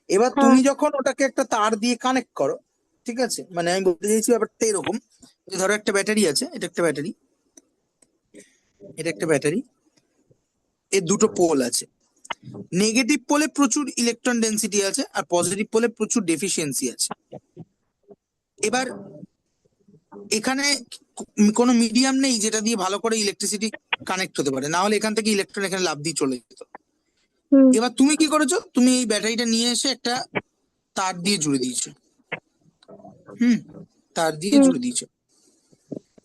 এবার হ্যাঁ। তুমি যখন ওটাকে একটা তার দিয়ে কানেক্ট করো, ঠিক আছে, মানে আমি বলতে চাইছি ব্যাপারটা এরকম যে ধরো একটা ব্যাটারি আছে, এটা একটা ব্যাটারি, এটা একটা ব্যাটারি, এর দুটো পোল আছে। নেগেটিভ পোলে প্রচুর ইলেকট্রন ডেন্সিটি আছে আর পজিটিভ পোলে প্রচুর ডেফিসিয়েন্সি আছে। এবার এখানে কোনো মিডিয়াম নেই যেটা দিয়ে ভালো করে ইলেকট্রিসিটি কানেক্ট হতে পারে, না হলে এখান থেকে ইলেকট্রন এখানে লাফ দিয়ে চলে যেত। হুম। এবার তুমি কি করেছো, তুমি এই ব্যাটারিটা নিয়ে এসে একটা তার দিয়ে জুড়ে দিয়েছো। হুম তার দিয়ে হুম। জুড়ে দিয়েছো।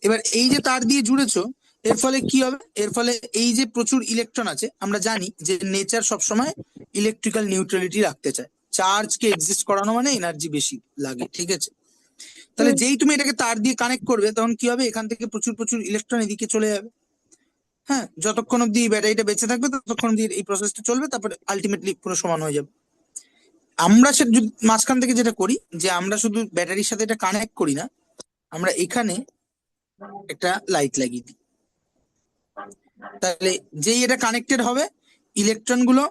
এবার এই যে তার দিয়ে জুড়েছো, এর ফলে কি হবে? এর ফলে এই যে প্রচুর ইলেকট্রন আছে, আমরা জানি যে নেচার সবসময় ইলেকট্রিক্যাল নিউট্রালিটি রাখতে চায়, চার্জ কে এক্সিস্ট করানো মানে এনার্জি বেশি লাগে। ঠিক আছে, তাহলে হুম। যেই তুমি এটাকে তার দিয়ে কানেক্ট করবে তখন কি হবে, এখান থেকে প্রচুর প্রচুর ইলেকট্রন এদিকে চলে যাবে। হ্যাঁ, যতক্ষণ অব্দি ব্যাটারিটা বেঁচে থাকবে ততক্ষণ অব্দি এই প্রসেসটা চলবে, তারপরে আলটিমেটলি পুরো সমান হয়ে যাবে। আমরা সে মাঝখান থেকে যেটা করি যে আমরা শুধু ব্যাটারির সাথে এটা কানেক্ট করি না, আমরা এখানে একটা লাইট লাগিয়ে দিই। তাহলে যেই এটা কানেক্টেড হবে, ইলেকট্রন গুলো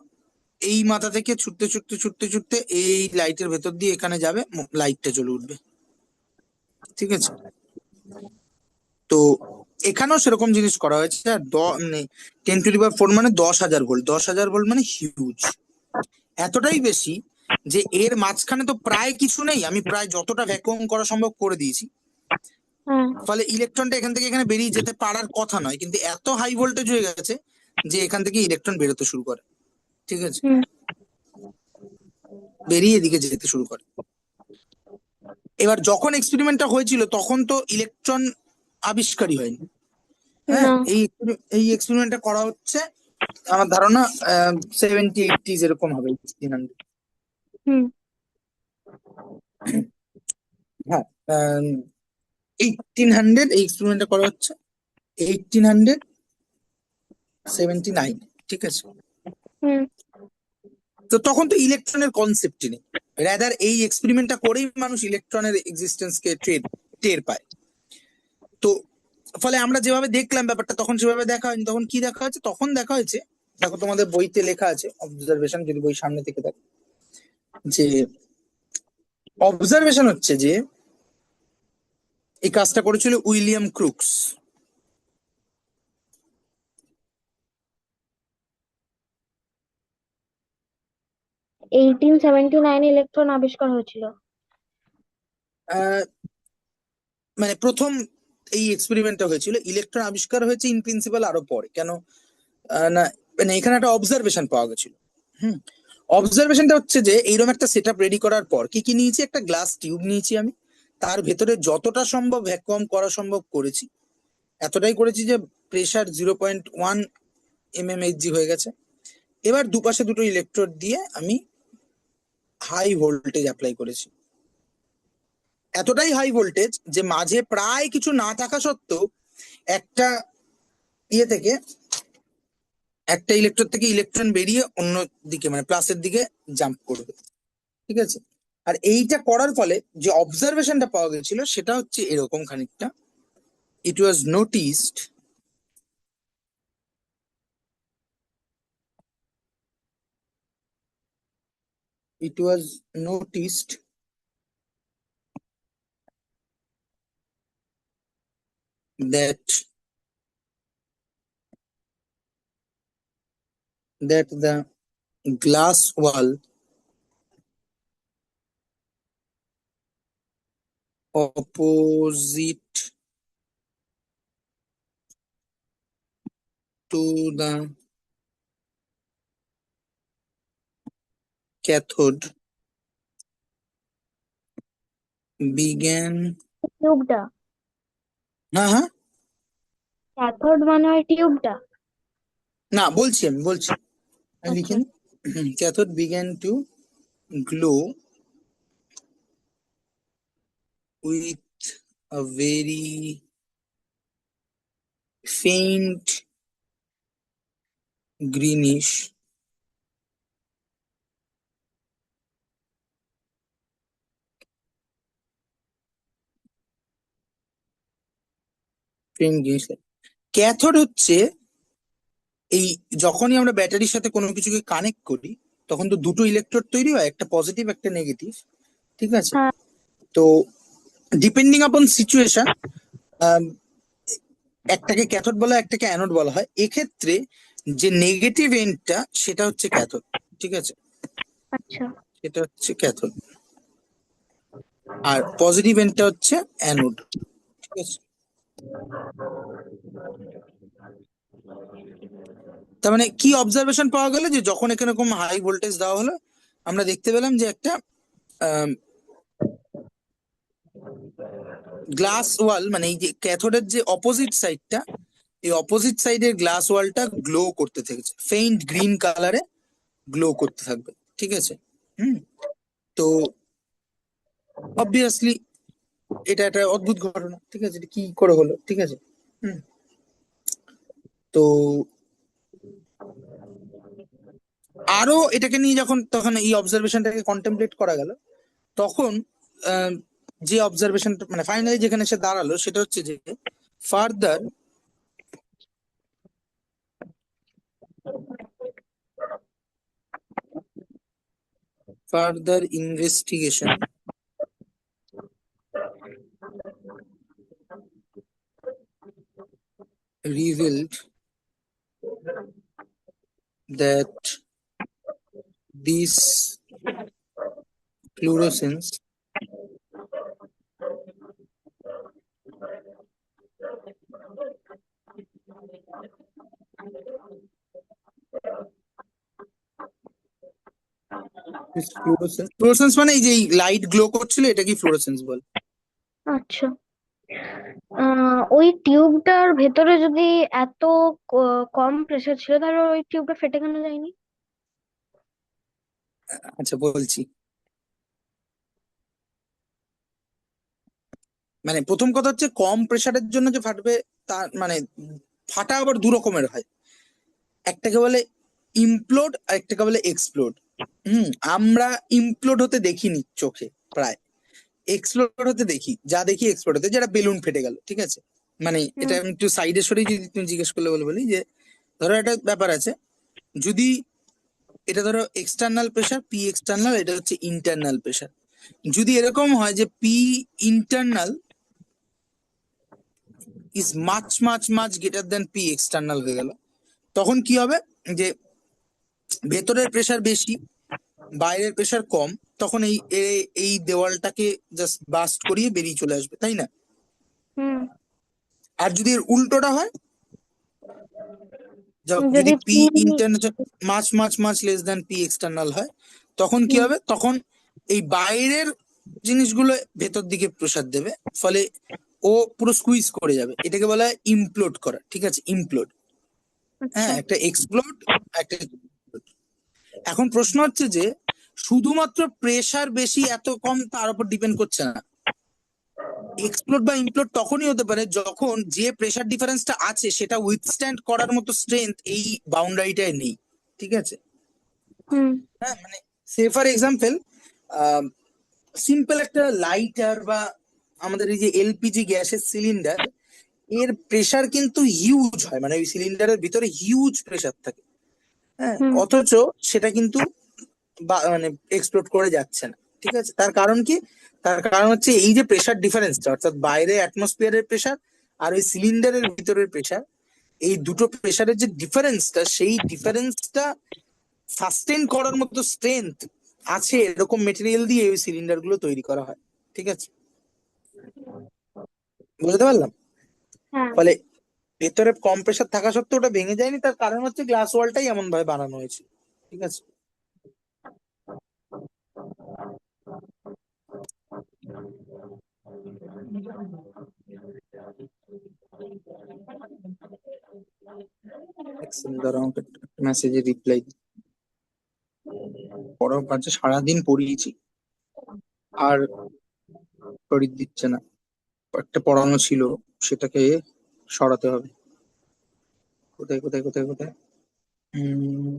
এই মাথা থেকে ছুটতে ছুটতে ছুটতে ছুটতে এই লাইটের ভেতর দিয়ে এখানে যাবে, লাইটটা জ্বলে উঠবে। ঠিক আছে, তো এখানেও সেরকম জিনিস করা হয়েছে। আর মানে 10⁴ মানে 10,000 ভোল্ট, 10,000 ভোল্ট মানে হিউজ, এতটাই বেশি যে এর মাঝখানে তো প্রায় কিছু নেই, আমি প্রায় যতটা ভ্যাকুয়াম করা সম্ভব করে দিয়েছি। হ্যাঁ। ফলে ইলেকট্রনটা এখান থেকে এখানে বেরিয়ে যেতে পারার কথা নয়, কিন্তু এত হাই ভোল্টেজ হয়ে গেছে যে এখান থেকে ইলেকট্রন বেরোতে শুরু করে। ঠিক আছে, হুম। বেরিয়ে এদিকে যেতে শুরু করে। এবার যখন এক্সপেরিমেন্টটা হয়েছিল তখন তো ইলেকট্রন আবিষ্কারই হয়নি। হ্যাঁ, না। এই এক্সপেরিমেন্টটা করা হচ্ছে আমার ধারণা 70-80 এরকম হবে, 1800। হুম। হ্যাঁ, 1800 এই এক্সপেরিমেন্টটা করা হচ্ছে, 1879। ঠিক আছে, হুম। তো তখন তো ইলেকট্রনের কনসেপ্টই নেই, রাদার এই এক্সপেরিমেন্টটা করেই মানুষ ইলেকট্রনের এক্সিস্টেন্স কে টের পায়। তো ফলে আমরা যেভাবে দেখলাম ব্যাপারটা, তখন সেভাবে দেখা হয়নি। তখন কি দেখা হয়েছে? তখন দেখা হয়েছে, দেখো তোমাদের বইতে লেখা আছে অবজারভেশন, যদি বই সামনে থেকে দেখো, যে অবজারভেশন হচ্ছে যে এই কাজটা করেছিল উইলিয়াম ক্রুকস। 1879 ইলেকট্রন আবিষ্কার হয়েছিল। আহ, মানে প্রথম এই এক্সপেরিমেন্টটা হয়েছিল, ইলেকট্রন আবিষ্কার হয়েছে ইন প্রিন্সিপাল আরো পরে। কেন না, মানে এখানে একটা অবজারভেশন পাওয়া গেছিল। হুম, অবজারভেশনটা হচ্ছে যে এইরকম একটা সেট আপ রেডি করার পর কি কি নিয়েছি, একটা গ্লাস টিউব নিয়েছি আমি, তার ভেতরে যতটা সম্ভব ভ্যাকুয়াম করা সম্ভব করেছি, এতটাই করেছি যে প্রেসার 0.1 mmHg হয়ে গেছে। এবার দুপাশে দুটো ইলেকট্রোড দিয়ে আমি হাই ভোল্টেজ অ্যাপ্লাই করেছি, এতটাই হাই ভোল্টেজ যে মাঝে প্রায় কিছু না থাকা সত্ত্বেও একটা ইয়ে থেকে, একটা ইলেকট্রোড থেকে ইলেকট্রন বেরিয়ে অন্য দিকে মানে প্লাসের দিকে জাম্প করবে। ঠিক আছে, আর এইটা করার ফলে যে অবজারভেশনটা পাওয়া গেছিল সেটা হচ্ছে এরকম খানিকটা। ইট ওয়াজ noticed it was noticed that the glass wall opposite to the cathode began, টিউবটা। হ্যাঁ হ্যাঁ, ক্যাথোড মানে হয় টিউবটা। না আমি বলছি আমি আচ্ছা। লিখিনি। cathode began to glow with a very faint greenish light. Cathode হচ্ছে এই, যখনই আমরা ব্যাটারির সাথে কোনো কিছুকে কানেক্ট করি তখন তো দুটো ইলেকট্রোড তৈরি হয়, একটা পজিটিভ একটা নেগেটিভ। ঠিক আছে, হ্যাঁ। তো ডিপেন্ডিং আপন সিচুয়েশন একটাকে ক্যাথোড বলা হয়, একটাকে অ্যানোড বলা হয়। এক্ষেত্রে যে নেগেটিভ এন্ডটা সেটা হচ্ছে ক্যাথোড। ঠিক আছে, আচ্ছা। সেটা হচ্ছে ক্যাথোড, আর পজিটিভ এন্ডটা হচ্ছে অ্যানোড। ঠিক আছে, তার মানে কি অবজারভেশন পাওয়া গেল, যে যখন এখানে এরকম হাই ভোল্টেজ দেওয়া হলো আমরা দেখতে পেলাম যে একটা গ্লাস ওয়াল, মানে এই যে ক্যাথোডের যে অপোজিট সাইডটা, এই অপোজিট সাইডের গ্লাস ওয়ালটা গ্লো করতে থেকেছে, ফেইন্ট গ্রিন কালারে গ্লো করতে থাকবে। ঠিক আছে, হুম, তো অবভিয়াসলি এটা একটা অদ্ভুত ঘটনা। ঠিক আছে, এটা কি করে হলো? ঠিক আছে, হুম, তো আরো এটাকে নিয়ে যখন তখন এই অবজারভেশনটাকে কন্টেমপ্লেট করা গেল, তখন আহ, যে অবজারভেশন মানে ফাইনালি যেখানে সে দাঁড়ালো সেটা হচ্ছে যে further further investigation revealed that these fluorescence fluorescence মানে এই যে লাইট গ্লো করছিল এটাকে ফ্লোরোসেন্স বলে। আচ্ছা। ওই টিউবটার ভেতরে যদি এত কম প্রেসার ছিল, তাহলে ওই টিউবটা ফেটে কেন যায়নি? আচ্ছা বলছি, মানে প্রথম কথা হচ্ছে কম প্রেসারের জন্য যে ফাটবে তার মানে ফাটা আবার দু রকমের হয়, একটাকে বলে ইমপ্লোড আর একটাকে বলে এক্সপ্লোড। আমরা ইমপ্লোড হতে দেখিনি চোখে প্রায়, এক্সপ্লোড হতে দেখি, যা দেখি এক্সপ্লোড হতে, যেটা বেলুন ফেটে গেল, ঠিক আছে। মানে এটা হুম। আমি একটু সাইডে সরে যদি তুমি জিজ্ঞেস করলে বলে বলি যে ধরো একটা ব্যাপার আছে, যদি এটা ধরো এক্সটার্নাল প্রেসার পি এক্সটার্নাল, এটা হচ্ছে ইন্টারনাল প্রেসার, যদি এরকম হয় যে P internal is much much much greater than P external হয়ে গেল, তখন কি হবে যে ভেতরের প্রেসার বেশি বাইরের প্রেসার কম, তখন এই দেওয়ালটাকে জাস্ট বাস্ট করিয়ে বেরিয়ে চলে আসবে, তাই না? হুম। আর যদি এর উল্টোটা হয়, যদি যদি পি ইন্টারনাল মাছ মাছ মাছ লেস দ্যান পি এক্সটার্নাল হয়, তখন কি হুম। হবে, তখন এই বাইরের জিনিসগুলো ভেতর দিকে প্রেসার দেবে, ফলে ও পুরো স্কুইজ করে যাবে, এটাকে বলা হয় ইমপ্লোড করা, ঠিক আছে, ইমপ্লোড। হ্যাঁ, আচ্ছা। একটা এক্সপ্লোড, একটা implode। এখন প্রশ্ন হচ্ছে যে শুধুমাত্র প্রেসার বেশি এত কম তার উপর ডিপেন্ড করছে না, এক্সপ্লোড বা ইমপ্লোড তখনই হতে পারে যখন যে প্রেসার ডিফারেন্সটা আছে সেটা উইথস্ট্যান্ড করার মতো স্ট্রেংথ এই বাউন্ডারিটায় নেই, ঠিক আছে। হুম। হ্যাঁ মানে সে ফর এক্সাম্পল সিম্পল একটা লাইটার বা আমাদের এই যে এলপিজি গ্যাসের সিলিন্ডার, এর প্রেসার কিন্তু হিউজ হয়, মানে ওই সিলিন্ডারের ভিতরে হিউজ প্রেসার থাকে, হ্যাঁ, হুম। অথচ সেটা কিন্তু মানে এক্সপ্লোড করে যাচ্ছে না, ঠিক আছে। তার কারণ কি? তার কারণ হচ্ছে এই যে প্রেসার ডিফারেন্সটা, অর্থাৎ বাইরে অ্যাটমসফিয়ারের প্রেসার আর ওই সিলিন্ডারের ভিতরের প্রেসার, এই দুটো প্রেসারের যে ডিফারেন্সটা, সেই ডিফারেন্সটা সাস্টেন করার মতো স্ট্রেংথ আছে এরকম মেটেরিয়াল দিয়ে ওই সিলিন্ডার গুলো তৈরি করা হয়, ঠিক আছে, বুঝতে পারলাম। হ্যাঁ। ফলে ভেতরে কম প্রেসার থাকা সত্ত্বেও ওটা ভেঙে যায়নি, তার কারণ হচ্ছে গ্লাস ওয়ালটাই এমন ভাবে বানানো হয়েছে, ঠিক আছে। এক second দাঁড়াও, আমাকে মেসেজে রিপ্লাই পড়ার কাছে সারাদিন পড়িয়েছি আর তড়িৎ দিচ্ছে না, একটা পড়ানো ছিল সেটাকে সরাতে হবে। কোথায় কোথায় কোথায় কোথায়? উম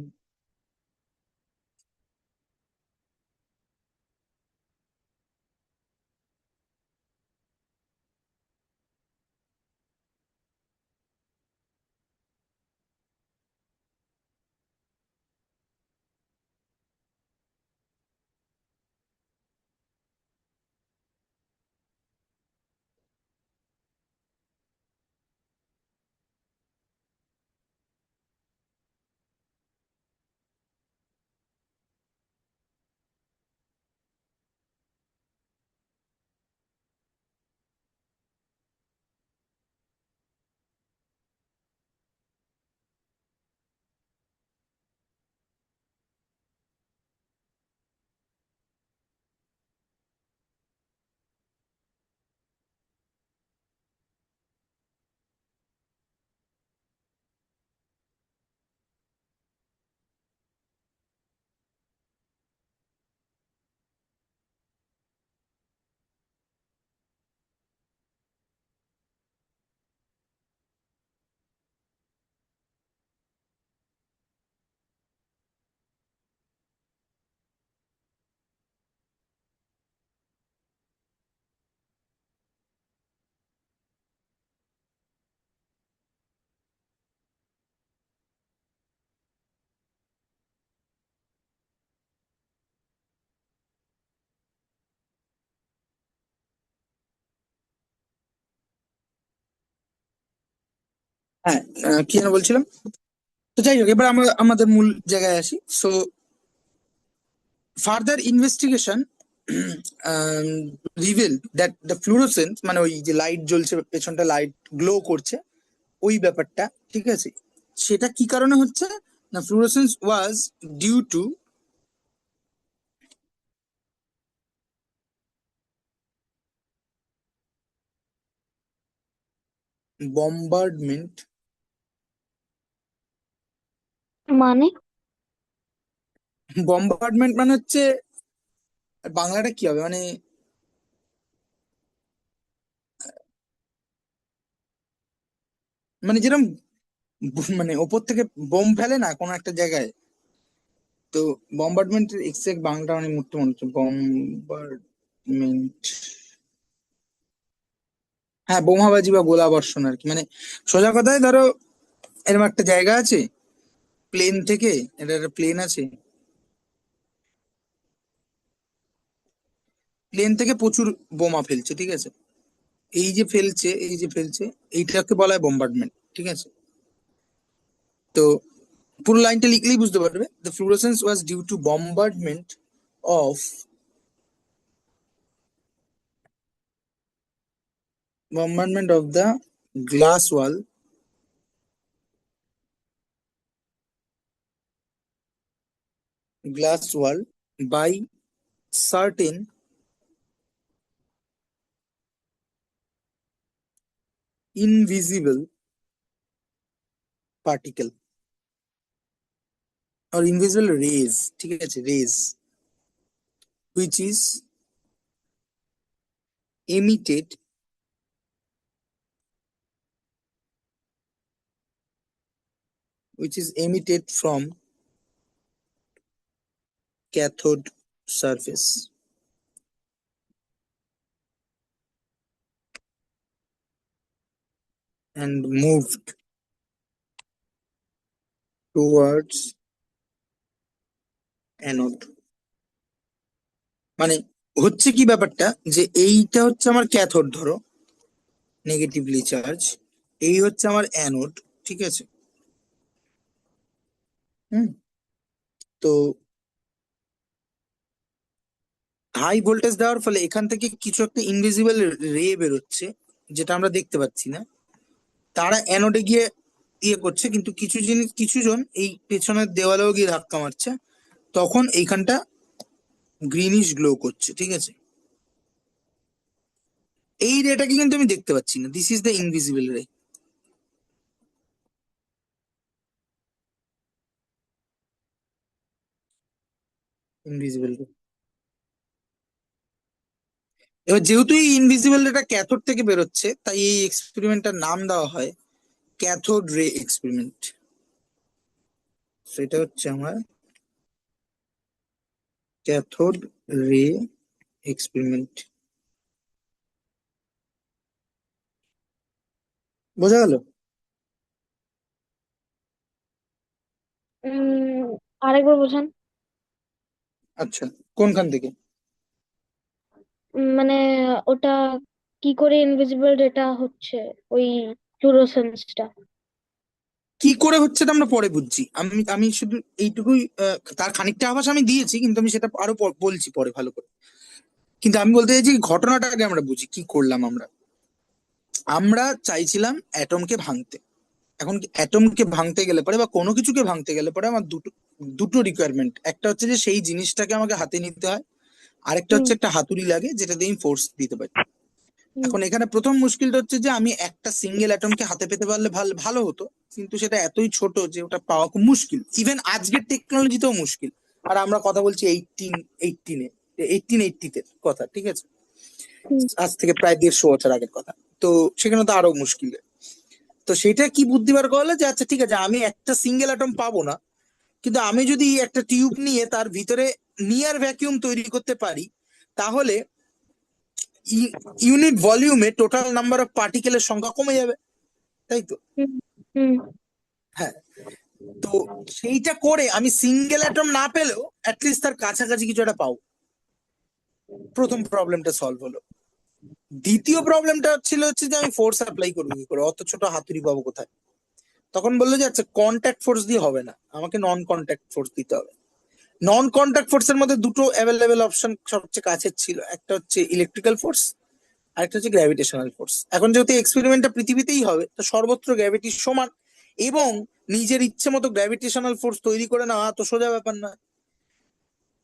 হ্যাঁ, কি যেন বলছিলাম। তো যাই হোক, এবার আমরা আমাদের মূল জায়গায় আসি। So further investigation reveal that the fluorescence, মানে ওই যে লাইট জ্বলছে পেছনটা, লাইট গ্লো করছে, ওই ব্যাপারটা, ঠিক আছে, সেটা কি কারণে হচ্ছে না, fluorescence was due to bombardment. মানে? বম্বার্ডমেন্ট মানে হচ্ছে, বাংলাটা কি হবে মানে, মানে যেরকম মানে ওপর থেকে বোম ফেলে না কোনো একটা জায়গায়, তো বম্বার্ডমেন্টের এক্সাক্ট বাংলাটা মানে মুহূর্তে মনে হচ্ছে বম্বার্ডমেন্ট। হ্যাঁ, বোমাবাজি বা গোলা বর্ষণ আর কি, মানে সোজা কথায় ধরো এরকম একটা জায়গা আছে, প্লেন থেকে, এটা একটা প্লেন আছে, প্লেন থেকে প্রচুর বোমা ফেলছে, ঠিক আছে, এই যে ফেলছে এইটাকে বলা হয় বোম্বার্ডমেন্ট, ঠিক আছে। তো পুরো লাইনটা লিখলেই বুঝতে পারবে, the fluorescence was due to of bombardment of the glass wall glass wall by certain invisible particle or invisible rays, ঠিক আছে, rays which is emitted from cathode surface and moved towards anode। মানে হচ্ছে কি ব্যাপারটা, যে এইটা হচ্ছে আমার ক্যাথোড ধরো, নেগেটিভলি চার্জ, এই হচ্ছে আমার অ্যানোড, ঠিক আছে। হুম। তো হাই ভোল্টেজ দেওয়ার ফলে এখান থেকে কিছু একটা ইনভিজিবল রে বেরোচ্ছে, যেটা আমরা দেখতে পাচ্ছি না, তারা অ্যানোডে গিয়ে ইয়ে করছে, কিন্তু কিছুজন এই পেছনের দেওয়ালেও গিয়ে ধাক্কা মারছে, তখন এইখানটা গ্রিনিশ গ্লো করছে, ঠিক আছে। এই রেটাকে কিন্তু আমি দেখতে পাচ্ছি না, দিস ইজ দ্য ইনভিজিবল রে, ইনভিজিবল রে। এবার যেহেতু এই ইনভিজিবল রেটা ক্যাথোড থেকে বেরোচ্ছে, তাই এই এক্সপেরিমেন্টটার নাম দেওয়া হয় ক্যাথোড রে এক্সপেরিমেন্ট। সেটা হচ্ছে আমার ক্যাথোড রে এক্সপেরিমেন্ট। বোঝা গেল? আরেকবার বোঝান। আচ্ছা, কোনখান থেকে? মানে ওটা কি করে ইনভিজিবল ডেটা হচ্ছে, ওই ফ্লুরোসেন্সটা? কি করে হচ্ছে তা আমরা পরে বুঝছি, আমি আমি শুধু এইটুকুই, তার খানিকটা আভাস আমি দিয়েছি, কিন্তু আমি সেটা আরো বলছি পরে ভালো করে। কিন্তু আমি বলতে চাইছি ঘটনাটা আগে আমরা বুঝি, কি করলাম আমরা। আমরা চাইছিলাম অ্যাটমকে ভাঙতে। এখন অ্যাটমকে ভাঙতে গেলে পরে বা কোনো কিছুকে ভাঙতে গেলে পরে আমার দুটো দুটো রিকোয়ারমেন্ট, একটা হচ্ছে যে সেই জিনিসটাকে আমাকে হাতে নিতে হয়, আরেকটা হুম হচ্ছে একটা হাতুড়ি লাগে যেটা দিয়ে আমি ফোর্স দিতে পারি। হুম এখন এখানে প্রথম মুশকিলটা হচ্ছে যে আমি একটা সিঙ্গেল অ্যাটমকে হাতে পেতে পারলে ভালো ভালো হতো, কিন্তু সেটা এতই ছোট যে ওটা পাওয়া খুব মুশকিল, ইভেন আজকের টেকনোলজিতেও মুশকিল। আর আমরা কথা বলছি এইটিতে কথা, ঠিক আছে, হুম আজ থেকে প্রায় 150 বছর আগের কথা। তো সেখানে তো আরো মুশকিল। তো সেটা কি বুদ্ধি বার করলে যে আচ্ছা ঠিক আছে, আমি একটা সিঙ্গেল অ্যাটম পাবো না, কিন্তু আমি যদি একটা টিউব নিয়ে তার ভিতরে নিয়ার ভ্যাকিউম তৈরি করতে পারি, তাহলে ইউনিট ভলিউমে টোটাল নাম্বার অফ পার্টিকেলের সংখ্যা কমে যাবে, তাই তো? হুম হুম হ্যাঁ। তো সেইটা করে আমি সিঙ্গেল অ্যাটম না পেলেও অ্যাটলিস্ট তার কাছাকাছি কিছু একটা পাবো। প্রথম প্রবলেমটা সলভ হলো। দ্বিতীয় প্রবলেমটা ছিল হচ্ছে যে আমি ফোর্স অ্যাপ্লাই করবো কি করে, অত ছোট হাতুড়ি পাবো কোথায়? তখন বললো যে আচ্ছা কন্ট্যাক্ট ফোর্স দিয়ে হবে না, আমাকে নন কন্ট্যাক্ট ফোর্স দিতে হবে। নন কন্ট্যাক্ট ফোর্সের মধ্যে দুটো অ্যাভেলেবেল অপশন সবচেয়ে কাছের ছিল, একটা হচ্ছে ইলেকট্রিক্যাল ফোর্স আর একটা হচ্ছে গ্র্যাভিটেশনাল ফোর্স। এখন যেহেতু এক্সপেরিমেন্টটা পৃথিবীতেই হবে, তো সর্বত্র গ্র্যাভিটি সমান, এবং নিজের ইচ্ছে মতো গ্র্যাভিটেশনাল ফোর্স তৈরি করে নেওয়া তো সোজা ব্যাপার না।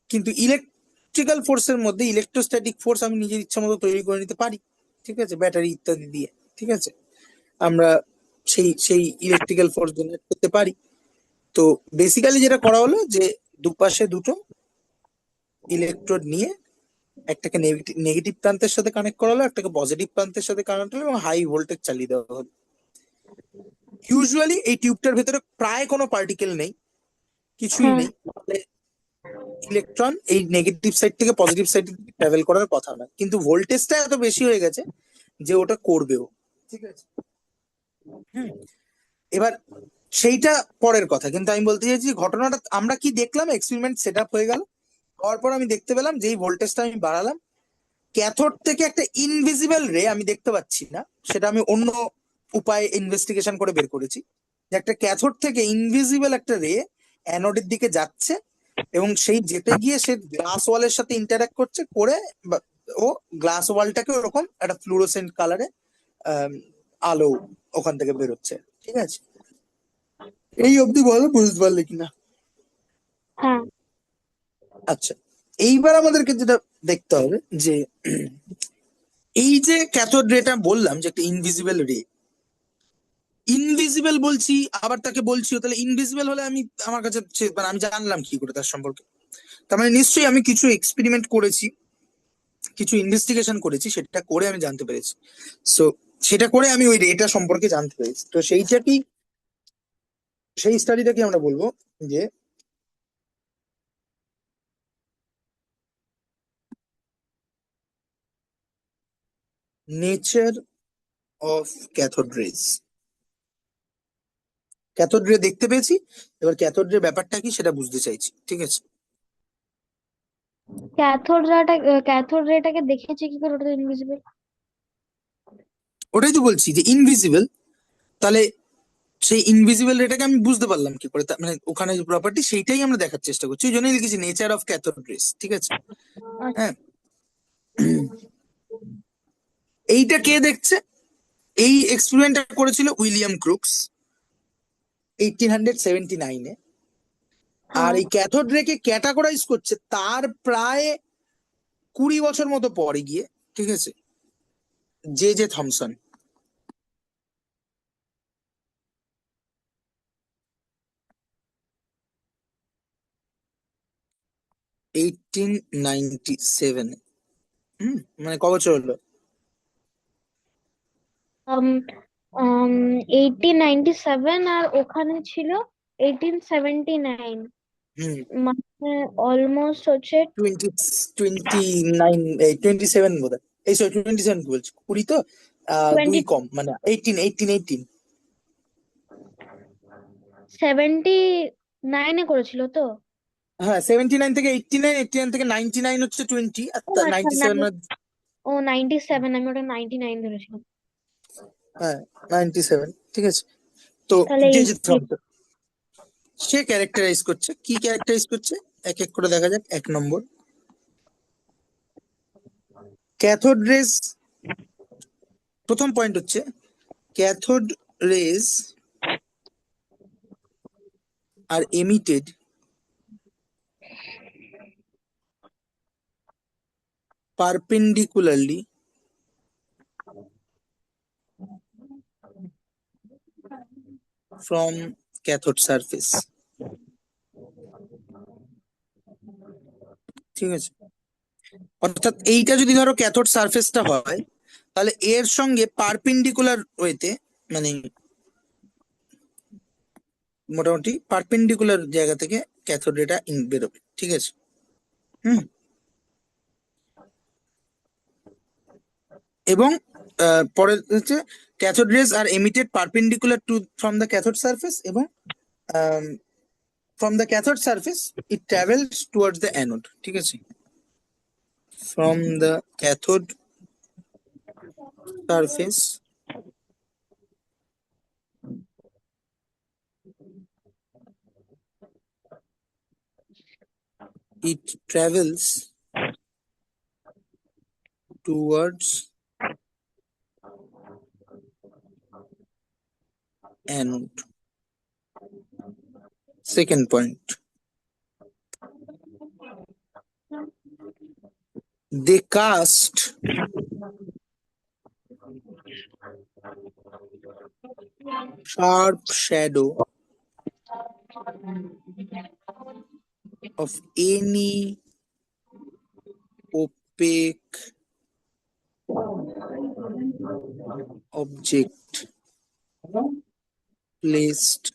কিন্তু ইলেকট্রিক্যাল ফোর্সের মধ্যে ইলেকট্রোস্ট্যাটিক ফোর্স আমি নিজের ইচ্ছা মতো তৈরি করে নিতে পারি, ঠিক আছে, ব্যাটারি ইত্যাদি দিয়ে, ঠিক আছে। আমরা সেই সেই ইলেকট্রিক্যাল ফোর্স জেনারেট করতে পারি। তো বেসিক্যালি যেটা করা হলো যে দুপাশে দুটো ইলেকট্রোড নিয়ে একটাকে নেগেটিভ প্রান্তের সাথে কানেক্ট করা হলো, একটাকে পজিটিভ প্রান্তের সাথে কানেক্ট হলো, এবং হাই ভোল্টেজ চালিয়ে দেওয়া হলো। ইউজুয়ালি এই টিউবটার ভেতরে প্রায় কোনো পার্টিকেল নেই, কিছুই হ্যাঁ। নেই। ইলেকট্রন এই নেগেটিভ সাইড থেকে পজিটিভ সাইডে ট্রাভেল করার কথা না, কিন্তু ভোল্টেজটা এত বেশি হয়ে গেছে যে ওটা করবেও, ঠিক আছে। হুম। এবার সেইটা পরের কথা, কিন্তু আমি বলতে চাইছি ঘটনাটা আমরা কি দেখলাম, এক্সপেরিমেন্ট সেট আপ হয়ে গেল, হওয়ার পর আমি দেখতে পেলাম যেই ভোল্টেজটা আমি বাড়ালাম, ক্যাথোড থেকে একটা ইনভিজিবল রে আমি দেখতে পাচ্ছি না, সেটা আমি অন্য উপায়ে ইনভেস্টিগেশন করে বের করেছি, যে একটা ক্যাথোড থেকে ইনভিজিবল একটা রে অ্যানোডের দিকে যাচ্ছে, এবং সেই যেতে গিয়ে সে গ্লাস ওয়ালের সাথে ইন্টারঅ্যাক্ট করছে, করে ও গ্লাস ওয়ালটাকে ওরকম একটা ফ্লুরোসেন্ট কালারে আলো ওখান থেকে বেরোচ্ছে, ঠিক আছে। এই অবধি বলো বুঝতে পারলে কিনা? হ্যাঁ। আচ্ছা, এইবার আমাদেরকে যেটা দেখতে হবে যে এই যে ক্যাথোড রেটা বললাম যে একটা ইনভিজিবল রে, ইনভিজিবল বলছি আবার তাকে বলছি, তাহলে ইনভিজিবল হলে আমি আমার কাছে মানে আমি জানলাম কি করে তার সম্পর্কে? তার মানে নিশ্চয়ই আমি কিছু এক্সপেরিমেন্ট করেছি, কিছু ইনভেস্টিগেশন করেছি, সেটা করে আমি জানতে পেরেছি। সো সেটা করে আমি ওই রেটা সম্পর্কে জানতে পেরেছি। তো সেইটাকেই, সেই স্টাডিটাকে আমরা বলবো যে nature of cathode rays. Cathode ray দেখতে পেয়েছি, এবার ক্যাথোড রে ব্যাপারটা কি সেটা বুঝতে চাইছি, ঠিক আছে। ক্যাথোড রেটাকে দেখেছি কি করে, ওটা তো ইনভিজিবল। ওটাই তো বলছি যে ইনভিজিবল, তাহলে সেই ইনভিজিবল রেটাকে আমি বুঝতে পারলাম কি করে, মানে ওখানে যে প্রপার্টি সেইটাই আমরা দেখার চেষ্টা করছি, ওই জন্যই লিখেছি নেচার অফ ক্যাথোড রেজ, ঠিক আছে। হ্যাঁ, এইটা কে দেখছে? এই এক্সপেরিমেন্টটা করেছিল উইলিয়াম ক্রুকস 1879-এ। আর হ্যাঁ। এই ক্যাথোড রেকে ক্যাটাগরাইজ করছে তার প্রায় 20 বছর মতো পরে গিয়ে, ঠিক আছে, জে জে থমসন। 1897। মানে ক বছর হলো? 1897, আর ওখানে ছিল 1879। হুম। মানে অলমোস্ট হচ্ছে টোয়েন্টি 29, এই 27 বোধ হয়, এই সরি 27 কি বলছি, 20 তো, দুই 20, কম, মানে 18। 79-এ করেছিল তো। হ্যাঁ, 79 থেকে 89, 89 থেকে 99 হচ্ছে 20, আর ও আচ্ছা, 97 মানে, 97, আমি ওটা 99 ধরেছিলাম। হ্যাঁ 97, ঠিক আছে। তো তাহলে যে যে থমসন সে ক্যারেক্টারাইজ করছে, কি ক্যারেক্টারাইজ করছে এক এক করে দেখা যাক। 1 নম্বর, ক্যাথোড রেজ। প্রথম পয়েন্ট হচ্ছে cathode rays are emitted perpendicularly from cathode surface, ঠিক আছে। অর্থাৎ এইটা যদি ধরো ক্যাথোড সারফেসটা হয়, তাহলে এর সঙ্গে পারপেন্ডিকুলার ওয়েতে, মানে মোটামুটি পারপেন্ডিকুলার জায়গা থেকে ক্যাথোড রেটা বেরোবে, ঠিক আছে। হুম। এবং পরে হচ্ছে cathode rays are emitted perpendicular to from the cathode surface, এবং from the cathode surface it travels towards the anode, ঠিক আছে। From the cathode surface it travels towards anode. Second point, they cast sharp shadow of any opaque object placed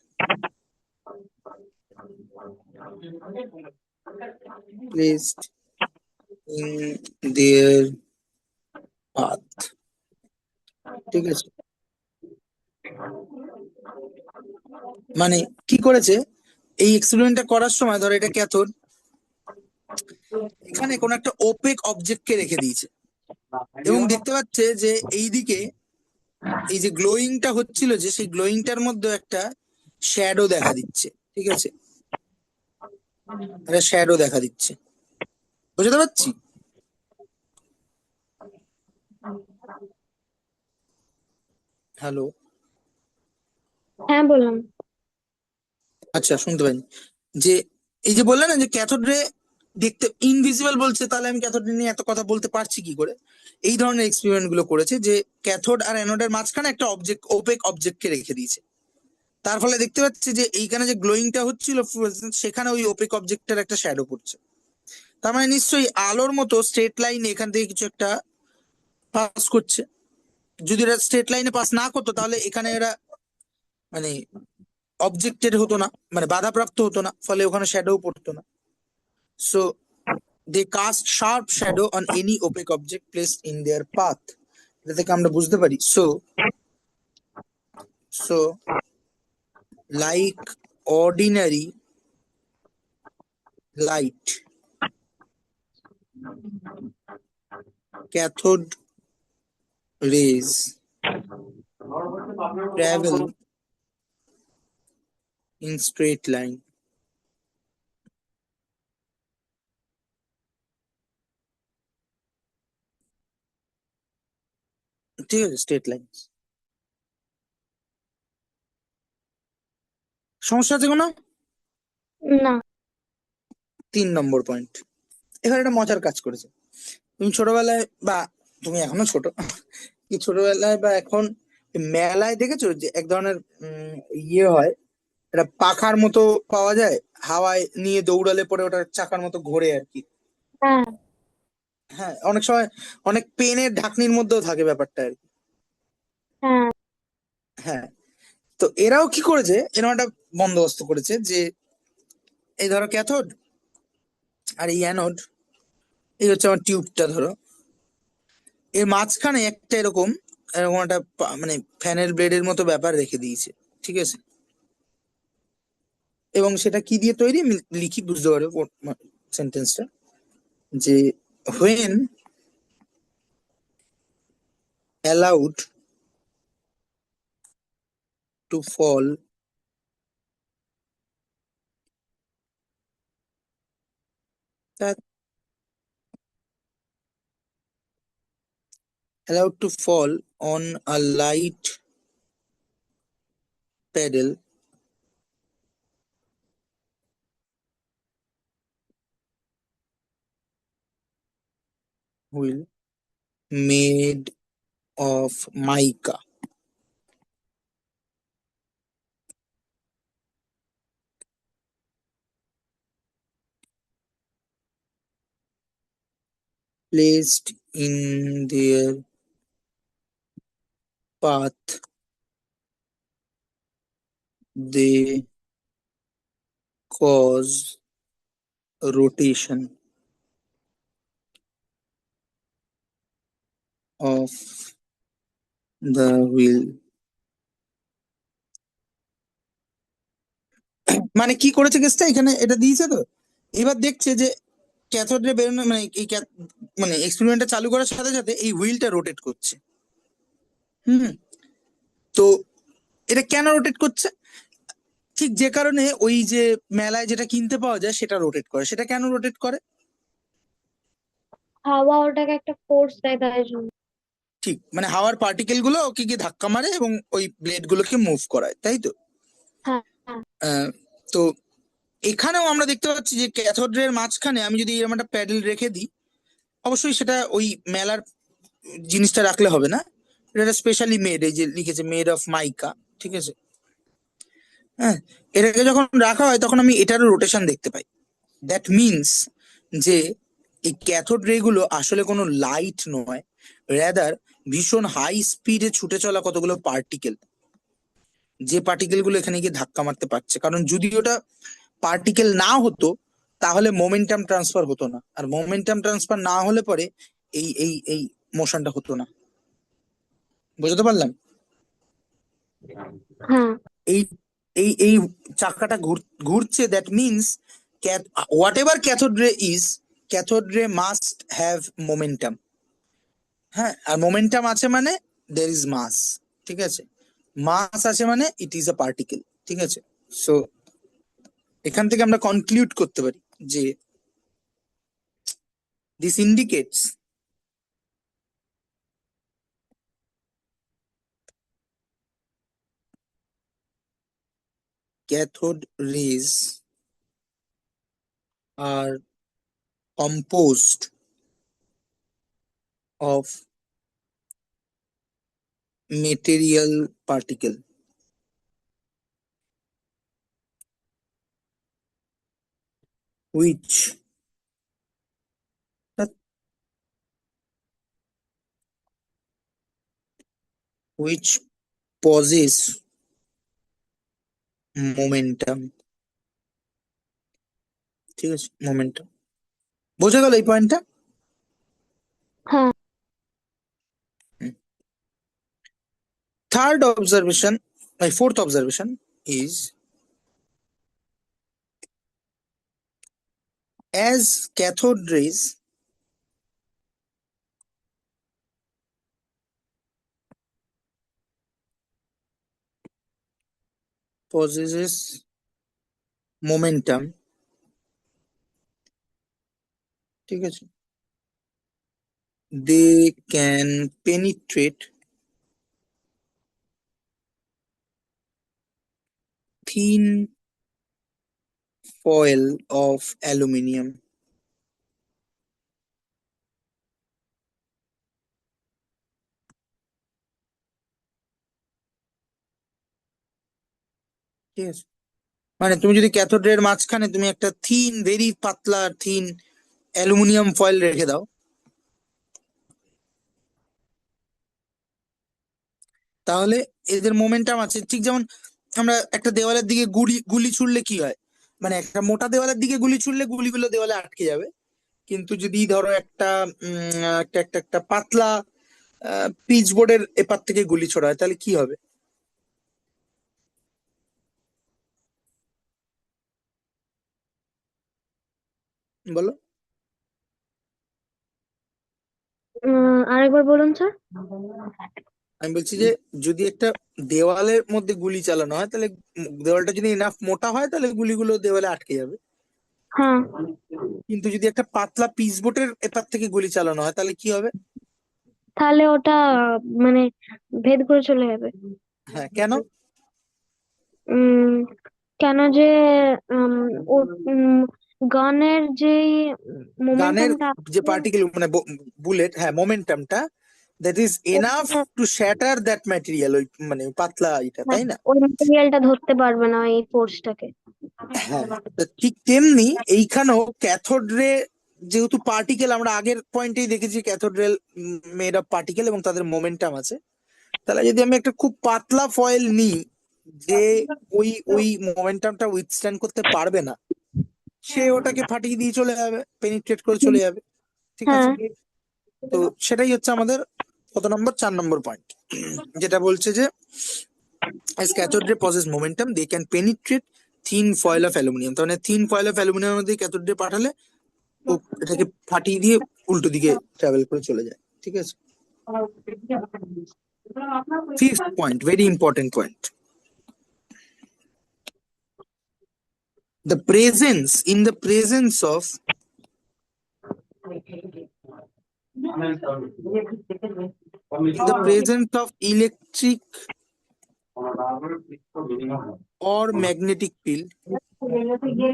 placed in their path. ঠিক আছে, মানে কি করেছে এই এক্সপেরিমেন্টটা করার সময়, ধর এটা ক্যাথোড, এখানে কোন একটা ওপেক অবজেক্টকে রেখে দিয়েছে এবং দেখতে পাচ্ছে যে এইদিকে এই যে গ্লোয়িংটা হচ্ছিল, যে সেই গ্লোয়িংটার মধ্যে একটা শ্যাডো দেখা দিচ্ছে। ঠিক আছে, একটা শ্যাডো দেখা দিচ্ছে, বুঝতে পারছি? হ্যালো? হ্যাঁ, বললাম। আচ্ছা, শুনতে পাইনি। যে এই যে বললে না যে ক্যাথোড রে দেখতে ইনভিজিবল বলছে, তাহলে আমি ক্যাথোড নিয়ে এত কথা বলতে পারছি কি করে? এই ধরনের এক্সপেরিমেন্ট গুলো করেছে যে ক্যাথোড আর অ্যানোডের মাঝখানে একটা অবজেক্ট, ওপেক অবজেক্টকে রেখে দিয়েছে। তার ফলে দেখতে পাচ্ছি যে এইখানে যে গ্লোয়িংটা হচ্ছিল সেখানে ওই ওপেক অবজেক্টের একটা শ্যাডো পড়ছে। তার মানে নিশ্চয়ই আলোর মতো স্ট্রেট লাইন এখান থেকে কিছু একটা পাস করছে। যদি এরা স্ট্রেট লাইনে পাস না করতো তাহলে এখানে এরা মানে অবজেক্টেড হতো না, মানে বাধাপ্রাপ্ত হতো না, ফলে ওখানে শ্যাডো পড়তো না। So they cast sharp shadow on any opaque object placed in their path. এটা থেকে আমরা বুঝতে পারি, so so like ordinary light, cathode rays travel in straight line. ঠিক আছে, স্ট্রেট লাইন। সমস্যা আছে কোনো? না। 3 নম্বর পয়েন্ট, এখানে একটা মজার কাজ করেছে। তুমি ছোটবেলায় বা তুমি এখনো ছোট, কি ছোটবেলায় বা এখন মেলায় দেখেছো যে এক ধরনের ইয়ে হয়, এটা পাখার মতো পাওয়া যায়, হাওয়ায় নিয়ে দৌড়ালে পরে ওটা চাকার মতো ঘোরে আর কি। হ্যাঁ, হ্যাঁ, অনেক সময় অনেক পেনের ঢাকনির মধ্যেও থাকে ব্যাপারটা আর কি। হ্যাঁ। হ্যাঁ, তো এরাও কি করেছে, এরকম একটা বন্দোবস্ত করেছে যে এই ধরো ক্যাথোড আর এই অ্যানোড, এই হচ্ছে আমার টিউবটা ধরো, এর মাঝখানে একটা এরকম এরকম একটা মানে ফ্যানের ব্লেডের মতো ব্যাপার রেখে দিয়েছে। ঠিক আছে, এবং সেটা কি দিয়ে তৈরি আমি লিখি, বুঝতে পারবে সেন্টেন্সটা, যে when allowed to fall that allowed to fall on a light pedal wheel made of mica placed in their path, they cause rotation of the wheel. মানে কি করেছে কেসটা, এখানে এটা দিয়েছে তো, এবার দেখছে যে ক্যাথোড রে বেরোনো মানে এই মানে এক্সপেরিমেন্টটা চালু করার সাথে সাথে এই হুইলটা রোটেট করছে। হুম, তো এটা কেন রোটেট করছে? ঠিক যে কারণে ওই যে মেলায় যেটা কিনতে পাওয়া যায় সেটা রোটেট করে। সেটা কেন রোটেট করে? হাওয়া ওটাকে একটা ফোর্স দেয় তাই জন্য। ঠিক, মানে হাওয়ার পার্টিকেল গুলো ওকে গিয়ে ধাক্কা মারে এবং ওই ব্লেড গুলোকে মুভ করায়, তাই তো? হ্যাঁ, হ্যাঁ। আহ, তো এখানেও আমরা দেখতে পাচ্ছি যে ক্যাথোড রে এর মাঝখানে আমি যদি এরকম একটা প্যাডেল রেখে দিই, অবশ্যই সেটা ওই মেলার জিনিসটা রাখলে হবে না। এটা স্পেশালি মেড, এই যে লিখেছে মেড অফ মাইকা, ঠিক আছে? হ্যাঁ, এটাকে যখন রাখা হয় তখন আমি এটারও রোটেশন দেখতে পাই। দ্যাট মিনস যে এই ক্যাথোড রে গুলো আসলে কোনো লাইট নয়, রেদার ভীষণ হাই স্পিডে ছুটে চলা কতগুলো পার্টিকেল, যে পার্টিকেল গুলো এখানে গিয়ে ধাক্কা মারতে পারছে। কারণ যদি ওটা পার্টিকেল না হতো তাহলে মোমেন্টাম ট্রান্সফার হতো না, আর মোমেন্টাম ট্রান্সফার না হলে পরে এই মোশনটা হতো না। বুঝতে পারলাম? হ্যাঁ, এই এই চাকাটা ঘুরছে, that means what ever cathode ray is, cathode ray must have momentum. হ্যাঁ, আর মোমেন্টাম আছে মানে দের ইজ মাস, ঠিক আছে? মাস আছে মানে ইট ইজ আ পার্টিকেল, ঠিক আছে? সো এখান থেকে আমরা কনক্লুড করতে পারি যে this indicates cathode rays are composed of material particle which which possess momentum, ঠিক আছে? মোমেন্টাম বোঝা গেল এই পয়েন্টটা? হ্যাঁ। Third observation, fourth observation is as cathode rays possesses momentum, ঠিক আছে, they can penetrate thin foil of aluminium, ঠিক আছে? মানে তুমি যদি ক্যাথোডের মাঝখানে তুমি একটা থিন, ভেরি পাতলা থিন অ্যালুমিনিয়াম ফয়েল রেখে দাও, তাহলে এদের মোমেন্টাম আছে। ঠিক যেমন আমরা একটা দেওয়ালের দিকে গুলি গুলি ছুড়লে কি হয়, মানে একটা মোটা দেওয়ালের দিকে গুলি ছুড়লে গুলিগুলো দেওয়ালে আটকে যাবে। কিন্তু যদি ধরো একটা একটা পাতলা পিচ বোর্ডের এপার থেকে গুলি ছোড়া হয় তাহলে কি হবে? বলো। আরেকবার বলুন স্যার। আমি বলছি যে যদি একটা দেওয়ালের মধ্যে গুলি চালানো হয় তাহলে দেওয়ালটা যদি এনাফ মোটা হয় তাহলে গুলিগুলো দেওয়ালে আটকে যাবে। হ্যাঁ, কিন্তু যদি একটা পাতলা পিচ বোর্ডের এপার থেকে গুলি চালানো হয় তাহলে কি হবে? তাহলে ওটা মানে ভেদ করে চলে যাবে। হ্যাঁ, কেন? উম কেন যে উম ও গানের যেই গানের মোমেন্টামটা যে আছে, পার্টিকেল মানে বুলেট, হ্যাঁ, মোমেন্টামটা দ্যাট ইজ এনাফ ওটা, টু শ্যাটার দ্যাট ম্যাটেরিয়াল, ওই মানে পাতলা এটা, হ্যাঁ, তাই না? ওই ম্যাটেরিয়ালটা ধরতে পারবে না এই ফোর্সটাকে। হ্যাঁ, তো ঠিক তেমনি এইখানেও ক্যাথোড রে যেহেতু পার্টিকেল, আমরা আগের পয়েন্টেই দেখেছি cathode ray made of particle এবং তাদের মোমেন্টাম আছে। তাহলে যদি আমি একটা খুব পাতলা ফয়েল নিই যে ওই ওই মোমেন্টামটা উইথস্ট্যান্ড করতে পারবে না, সে ওটাকে ফাটিয়ে দিয়ে চলে যাবে, পেনিট্রেট করে চলে যাবে, ঠিক হ্যাঁ, আছে? তো সেটাই হচ্ছে আমাদের কত নম্বর, 4 নম্বর পয়েন্ট, যেটা বলছে যে as cathode ray possess momentum they can penetrate thin foil of aluminum। তার মানে থিন ফয়েল অফ অ্যালুমিনিয়ামের মধ্যে ক্যাথোড রে পাঠালে ও এটাকে ফাটিয়ে দিয়ে উল্টো দিকে ট্রাভেল করে চলে যায়, ঠিক আছে? Fifth point, very important point, in the presence of electric or magnetic field, ঠিক আছে,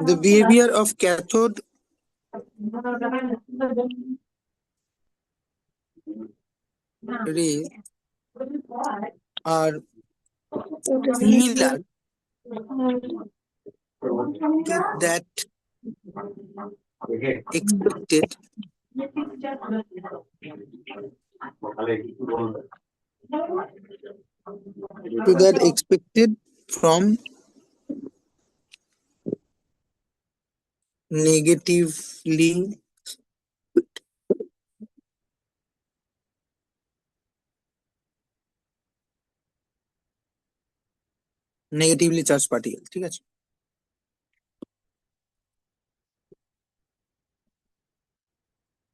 the behavior of cathode rays are similar to that expected from negatively charged particle, ঠিক আছে।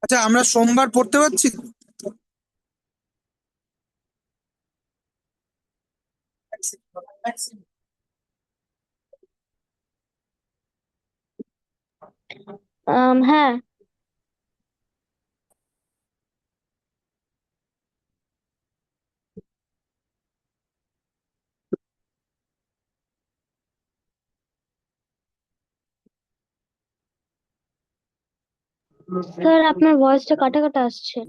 আচ্ছা, আমরা সোমবার পড়তে পারছি তো? হ্যাঁ। স্যার আপনার ভয়েসটা কাটা কাটা আসছে।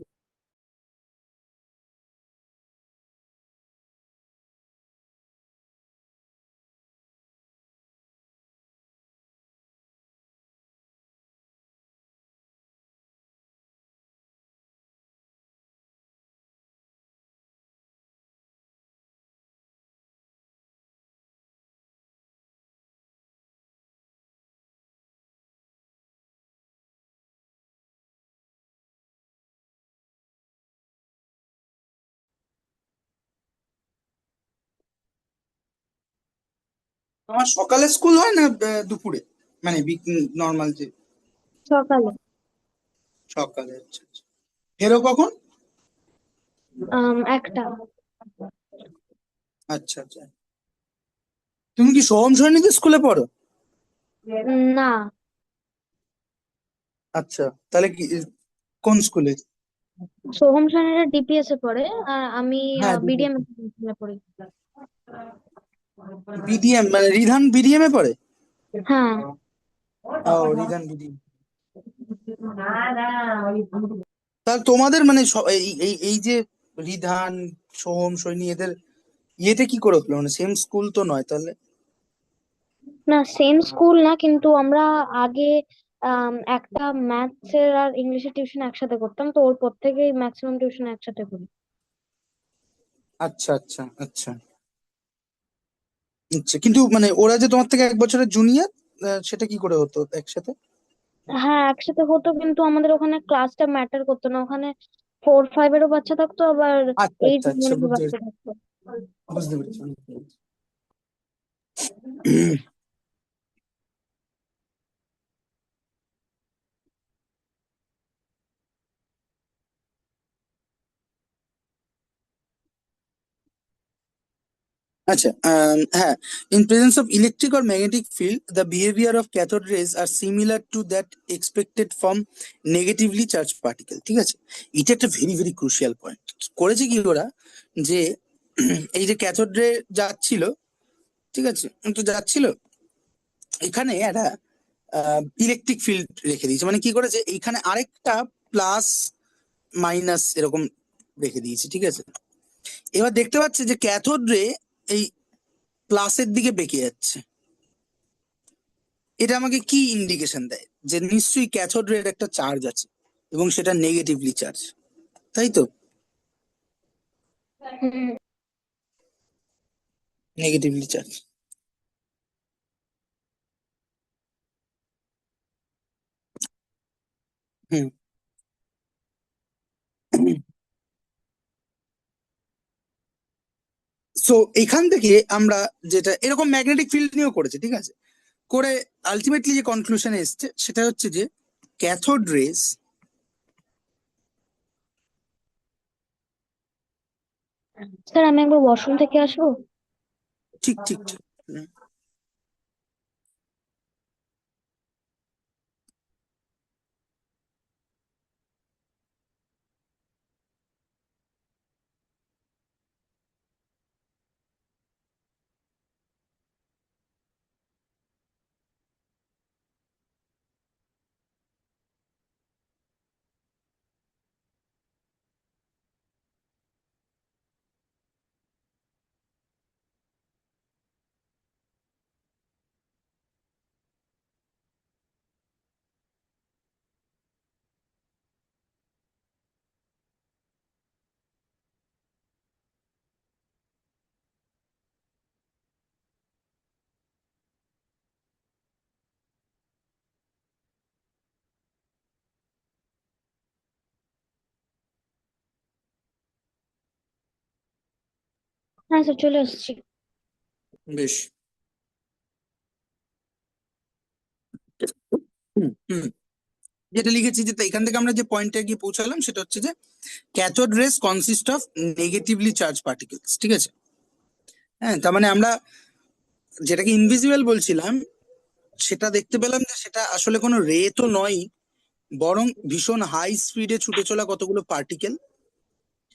তোমার সকালে স্কুল হয় না দুপুরে, মানে নর্মাল যে? সকালে। সকালে, আচ্ছা আচ্ছা। ফেরো কখন? একটা। আচ্ছা আচ্ছা। তুমি কি সোহম সৈনিক স্কুলে পড়ো? না। আচ্ছা, তাহলে কি কোন স্কুলে? সোহম শানের ডিপিএস এ পড়ে, আর আমি হ্যাঁ, বিডিএম এ পড়ি। বিডিএম মানে রিধান বিডিএম এ পড়ে? হ্যাঁ। ও, রিধান বিডিএম। তাহলে তোমাদের মানে এই এই এই যে রিধান, সোহম, সৈনী এদের ইয়েতে কি করে হলো, মানে সেম স্কুল তো নয় তাহলে? না, সেম স্কুল না, কিন্তু আমরা আগে একটা ম্যাথস এর আর ইংলিশের টিউশন একসাথে করতাম, তো ওর পর থেকেই ম্যাক্সিমাম টিউশন একসাথে করি। আচ্ছা আচ্ছা আচ্ছা আচ্ছা। কিন্তু মানে ওরা যে তোমার থেকে এক বছরের জুনিয়র, সেটা কি করে হতো একসাথে? হ্যাঁ, একসাথে হতো, কিন্তু আমাদের ওখানে ক্লাসটা ম্যাটার করতো না। ওখানে 4-5 এরও বাচ্চা থাকতো, আবার আচ্ছা এইট আচ্ছা আচ্ছা, নাইনেরও বুঝতে বাচ্চা পেরেছি থাকতো। বুঝতে পেরেছি বুঝতে পেরেছি। আচ্ছা, হ্যাঁ, in presence of electric or magnetic field the behavior of cathode rays are similar to that expected from negatively charged particle, ঠিক আছে। এটা একটা ভেরি ভেরি ক্রুশিয়াল পয়েন্ট করেছে কি ওরা, যে এই যে ক্যাথোড রে যাচ্ছিল, ঠিক আছে, তো যাচ্ছিল, এখানে একটা ইলেকট্রিক ফিল্ড রেখে দিয়েছে, মানে কি করেছে, এইখানে আরেকটা প্লাস মাইনাস এরকম রেখে দিয়েছে, ঠিক আছে। এবার দেখতে পাচ্ছে যে ক্যাথোড রে এই প্লাসের দিকে বেঁকে যাচ্ছে। এটা আমাকে কি ইন্ডিকেশন দেয়, যে নিশ্চয়ই ক্যাথোড রে একটা চার্জ আছে এবং সেটা নেগেটিভলি চার্জ, তাই তো? হুম। Negatively charge. হুম। সো এখান থেকে আমরা যেটা এরকম ম্যাগনেটিক ফিল্ড নিয়েও করেছে, ঠিক আছে, করে আলটিমেটলি যে কনক্লুশনে এসছে সেটা হচ্ছে যে ক্যাথোড রেস, স্যার আমি একবার ওয়াশরুম থেকে আসবো। ঠিক ঠিক ঠিক। হ্যাঁ স্যার, চলে আসছি। বেশ। হুম হুম। যেটা লিখেছি যে এখান থেকে আমরা যে পয়েন্টে গিয়ে পৌঁছালাম সেটা হচ্ছে যে cathode race consist of negatively charge particles, ঠিক আছে। হ্যাঁ, তার মানে আমরা যেটাকে ইনভিজিবল বলছিলাম সেটা দেখতে পেলাম যে সেটা আসলে কোনো রে তো নয়, বরং ভীষণ হাই স্পিডে ছুটে চলা কতগুলো পার্টিকেল,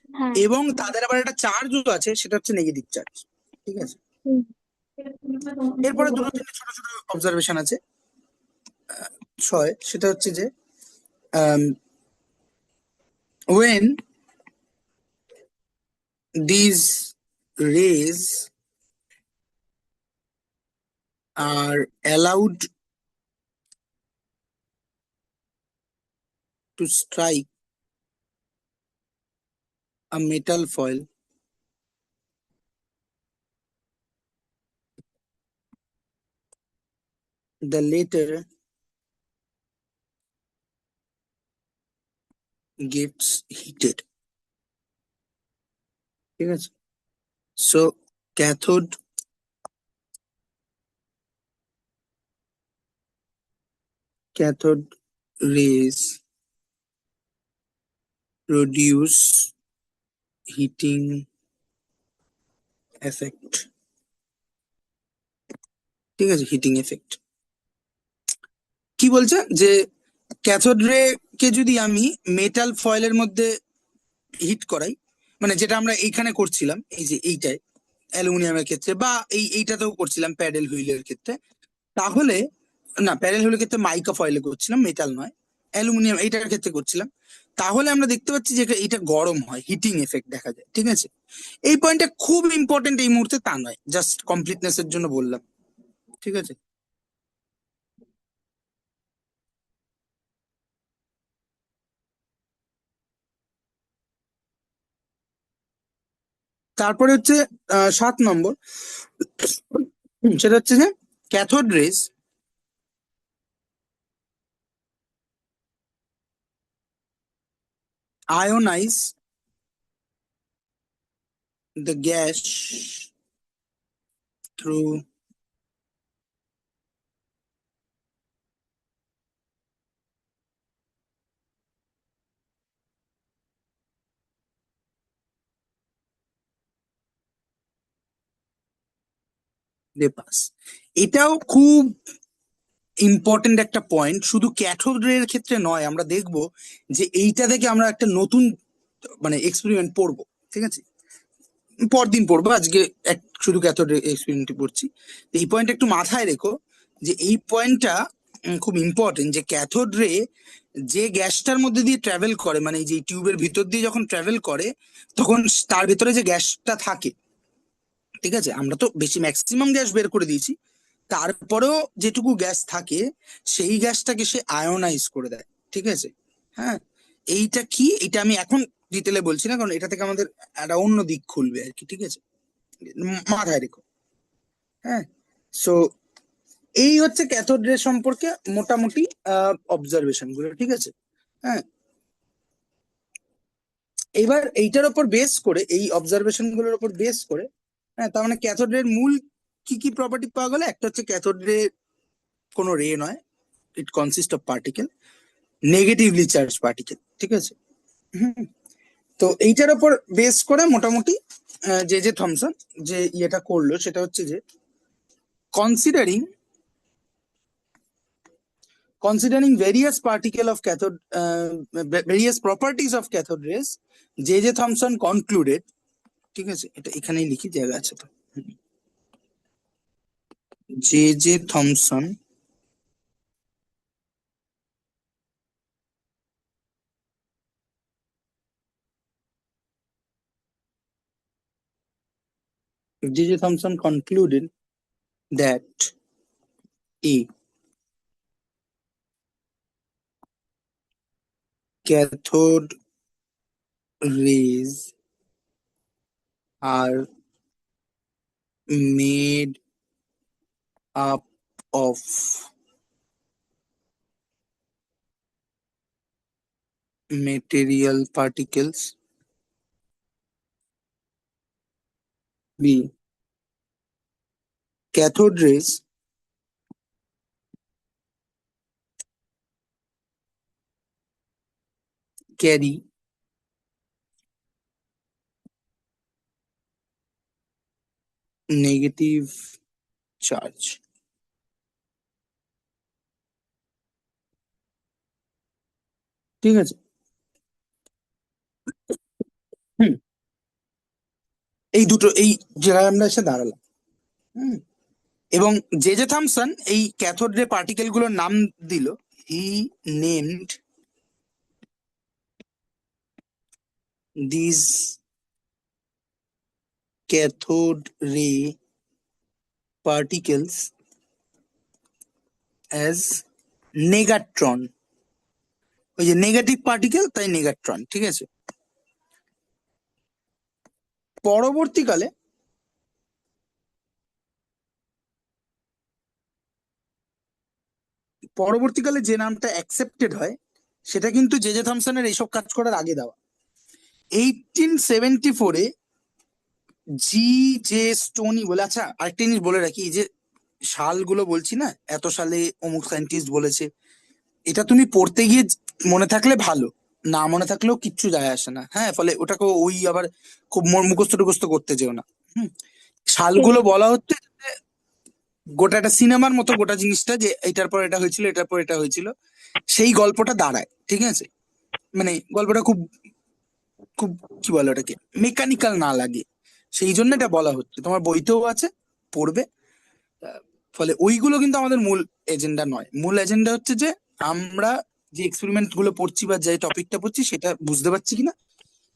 হ্যাঁ। এবং তাদের আবার একটা চার্জও আছে, সেটা হচ্ছে নেগেটিভ চার্জ, ঠিক আছে। হুম। এরপরে দুটো তিনটে ছোট ছোট অবজারভেশন আছে, ছয়, সেটা হচ্ছে যে when these rays are allowed to strike a metal foil, the latter gets heated, ঠিক আছে। So cathode cathode rays produce heating effect, ঠিক আছে, হিটিং এফেক্ট। কি বলছে যে ক্যাথোড রে কে যদি আমি মেটাল ফয়েলের মধ্যে হিট করাই, মানে যেটা আমরা এইখানে করছিলাম, এই যে এইটায় অ্যালুমিনিয়ামের ক্ষেত্রে, বা এইটাতেও করছিলাম প্যাডেল হুইলের ক্ষেত্রে, তাহলে, না প্যাডেল হুইলের ক্ষেত্রে মাইকা ফয়েলে করছিলাম, মেটাল নয়, অ্যালুমিনিয়াম এইটার ক্ষেত্রে করছিলাম, তাহলে আমরা দেখতে পাচ্ছি যে এটা গরম হয়, হিটিং এফেক্ট দেখা যায়, ঠিক আছে। এই পয়েন্টটা খুব ইম্পর্টেন্ট এই মুহূর্তে তা নয়, জাস্ট কমপ্লিটনেস এর জন্য বললাম, ঠিক আছে। তারপরে হচ্ছে 7 নম্বর, সেটা হচ্ছে যে cathode rays ionise the gas through the pass। এটাও খুব ইম্পর্টেন্ট একটা পয়েন্ট, শুধু ক্যাথোড রে এর ক্ষেত্রে নয়, আমরা দেখবো যে এইটা থেকে আমরা একটা নতুন মানে এক্সপেরিমেন্ট পড়বো, ঠিক আছে, পরদিন পড়বো, আজকে শুধু ক্যাথোড রে এক্সপেরিমেন্ট পড়ছি। তো এই পয়েন্ট একটু মাথায় রেখো, যে এই পয়েন্টটা খুব ইম্পর্টেন্ট, যে ক্যাথোড রে যে গ্যাসটার মধ্যে দিয়ে ট্রাভেল করে, মানে এই যে টিউবের ভিতর দিয়ে যখন ট্রাভেল করে, তখন তার ভেতরে যে গ্যাসটা থাকে, ঠিক আছে, আমরা তো বেশি ম্যাক্সিমাম গ্যাস বের করে দিয়েছি, তারপরেও যেটুকু গ্যাস থাকে সেই গ্যাসটাকে সে আয়োনাইজ করে দেয়, ঠিক আছে। হ্যাঁ, এইটা কি, এটা আমি এখন ডিটেলে বলছি না, কারণ এটা থেকে আমাদের একটা অন্য দিক খুলবে আর কি, ঠিক আছে, মাথায় রেখো। হ্যাঁ, সো এই হচ্ছে ক্যাথোড রে সম্পর্কে মোটামুটি অবজারভেশন গুলো, ঠিক আছে। হ্যাঁ, এবার এইটার উপর বেস করে, এই অবজারভেশন গুলোর উপর বেস করে হ্যাঁ, তার মানে ক্যাথোড রে মূল কি কি প্রপার্টি পাওয়া গেল? একটা হচ্ছে ক্যাথোড রে কোনো রে নয়, ইট consist of particle, negatively charge particle, ঠিক আছে। হুম। তো এইটার উপর বেস করে মোটামুটি জে জে থমসন যে ইয়েটা করলো সেটা হচ্ছে যে considering considering various particle of cathode various properties of cathode rays, J J Thomson concluded, ঠিক আছে, এটা এখানেই লিখি, জায়গা আছে তো। J J Thomson J.J. Thomson concluded that a cathode rays are made up of material particles. B. Cathode rays carry negative charge. ঠিক আছে। হুম। এই দুটো এই জায়গায় আমরা এসে দাঁড়ালাম। হুম। এবং জে জে থমসন এই ক্যাথোড রে পার্টিকেল গুলোর নাম দিল, he named this cathode ray particles as negatron. ওই যে নেগেটিভ পার্টিকেল, তাই নেগাট্রন, ঠিক আছে। পরবর্তীকালে পরবর্তীকালে যে নামটা অ্যাকসেপ্টেড হয় সেটা কিন্তু জে জে থমসনের এইসব কাজ করার আগে দেওয়া। 1874-এ জি জে স্টোনি বলে, আচ্ছা আরেকটা জিনিস বলে রাখি, এই যে সালগুলো বলছি না, এত সালে অমুক সায়েন্টিস্ট বলেছে, এটা তুমি পড়তে গিয়ে মনে থাকলে ভালো, না মনে থাকলেও কিচ্ছু যায় আসে না, হ্যাঁ। ফলে ওটাকে ওই আবার খুব মুখস্থ টুখস্থ করতে যেও না। হুম। ঠিক সালগুলো আছে। বলা হচ্ছে গোটা একটা সিনেমার মতো, গোটা জিনিসটা যে এটার পর এটা হয়েছিল, এটার পর এটা হয়েছিল, সেই গল্পটা দাঁড়ায়, ঠিক আছে। মানে গল্পটা খুব খুব কি বলে ওটাকে, মেকানিক্যাল না লাগে, সেই জন্য এটা বলা হচ্ছে, তোমার বইতেও আছে, পড়বে। ফলে ওইগুলো কিন্তু আমাদের মূল এজেন্ডা নয়। মূল এজেন্ডা হচ্ছে যে আমরা যে এক্সপেরিমেন্ট গুলো পড়ছি বা যে টপিকটা পড়ছি সেটা বুঝতে পারছি কিনা,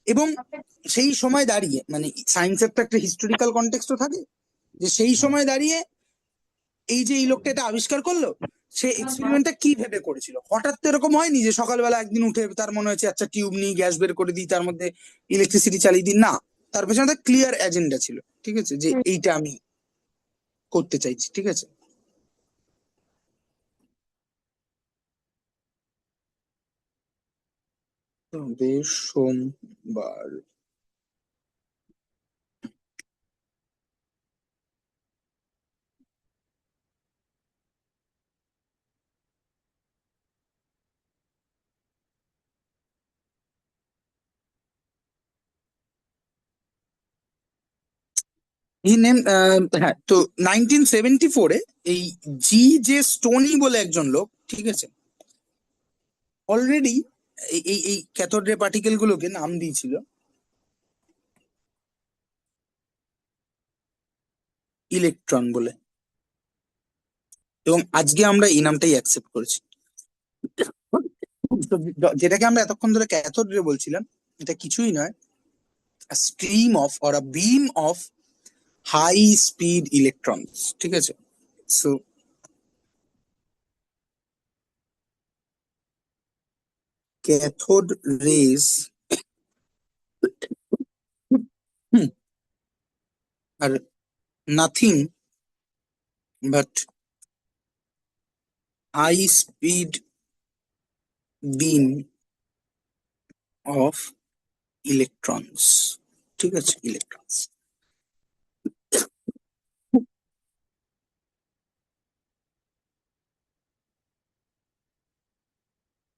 এবং সেই সময় দাঁড়িয়ে, মানে সায়েন্সের তো একটা হিস্টোরিক্যাল কনটেক্সটও থাকে, যে সেই সময় দাঁড়িয়ে এই যে এই লোকটা এটা আবিষ্কার করলো, সে এক্সপেরিমেন্টটা কি ভেবে করেছিল। হঠাৎ তো এরকম হয়নি যে সকালবেলা একদিন উঠে তার মনে হচ্ছে আচ্ছা টিউব নিয়ে গ্যাস বের করে দিই, তার মধ্যে ইলেকট্রিসিটি চালিয়ে দিই, না। তার পেছনে একটা ক্লিয়ার এজেন্ডা ছিল, ঠিক আছে, যে হুম। এইটা আমি করতে চাইছি, ঠিক আছে। তবে সোমবার ই নেম, হ্যাঁ, তো 1974-এ এই জি জে স্টোনি বলে একজন লোক, ঠিক আছে, অলরেডি এই এই এই ক্যাথোড রে পার্টিকেল গুলোকে নাম দিয়েছিল ইলেকট্রন বলে, এবং আজকে আমরা এই নামটাই অ্যাকসেপ্ট করেছি। তো যেটাকে আমরা এতক্ষণ ধরে ক্যাথোড রে বলছিলাম, এটা কিছুই নয়, stream of or a beam of high speed electrons, ঠিক আছে। So cathode rays are nothing but high speed beam of electrons, ঠিক আছে, ইলেকট্রনস।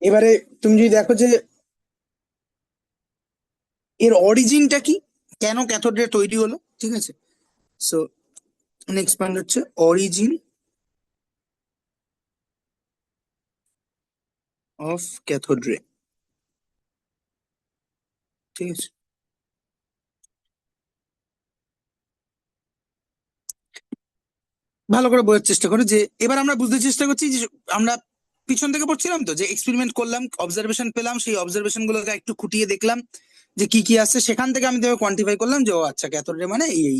এবারে তুমি যদি দেখো যে এর অরিজিনটা কি, কেন ক্যাথোড রে তৈরি হলো, ঠিক আছে। সো নেক্সট পয়েন্ট হচ্ছে অরিজিন অফ ক্যাথোড রে, ঠিক আছে। ভালো করে বোঝার চেষ্টা করো যে এবার আমরা বুঝতে চেষ্টা করছি যে আমরা পিছন থেকে পড়ছিলাম তো, যে এক্সপেরিমেন্ট করলাম, অবজারভেশন পেলাম, সেই অবজারভেশন গুলোকে একটু খুঁটিয়ে দেখলাম যে কি কি আসছে, সেখান থেকে আমি তোমাকে কোয়ান্টিফাই করলাম যে ও আচ্ছা ক্যাথোড রে মানে এই।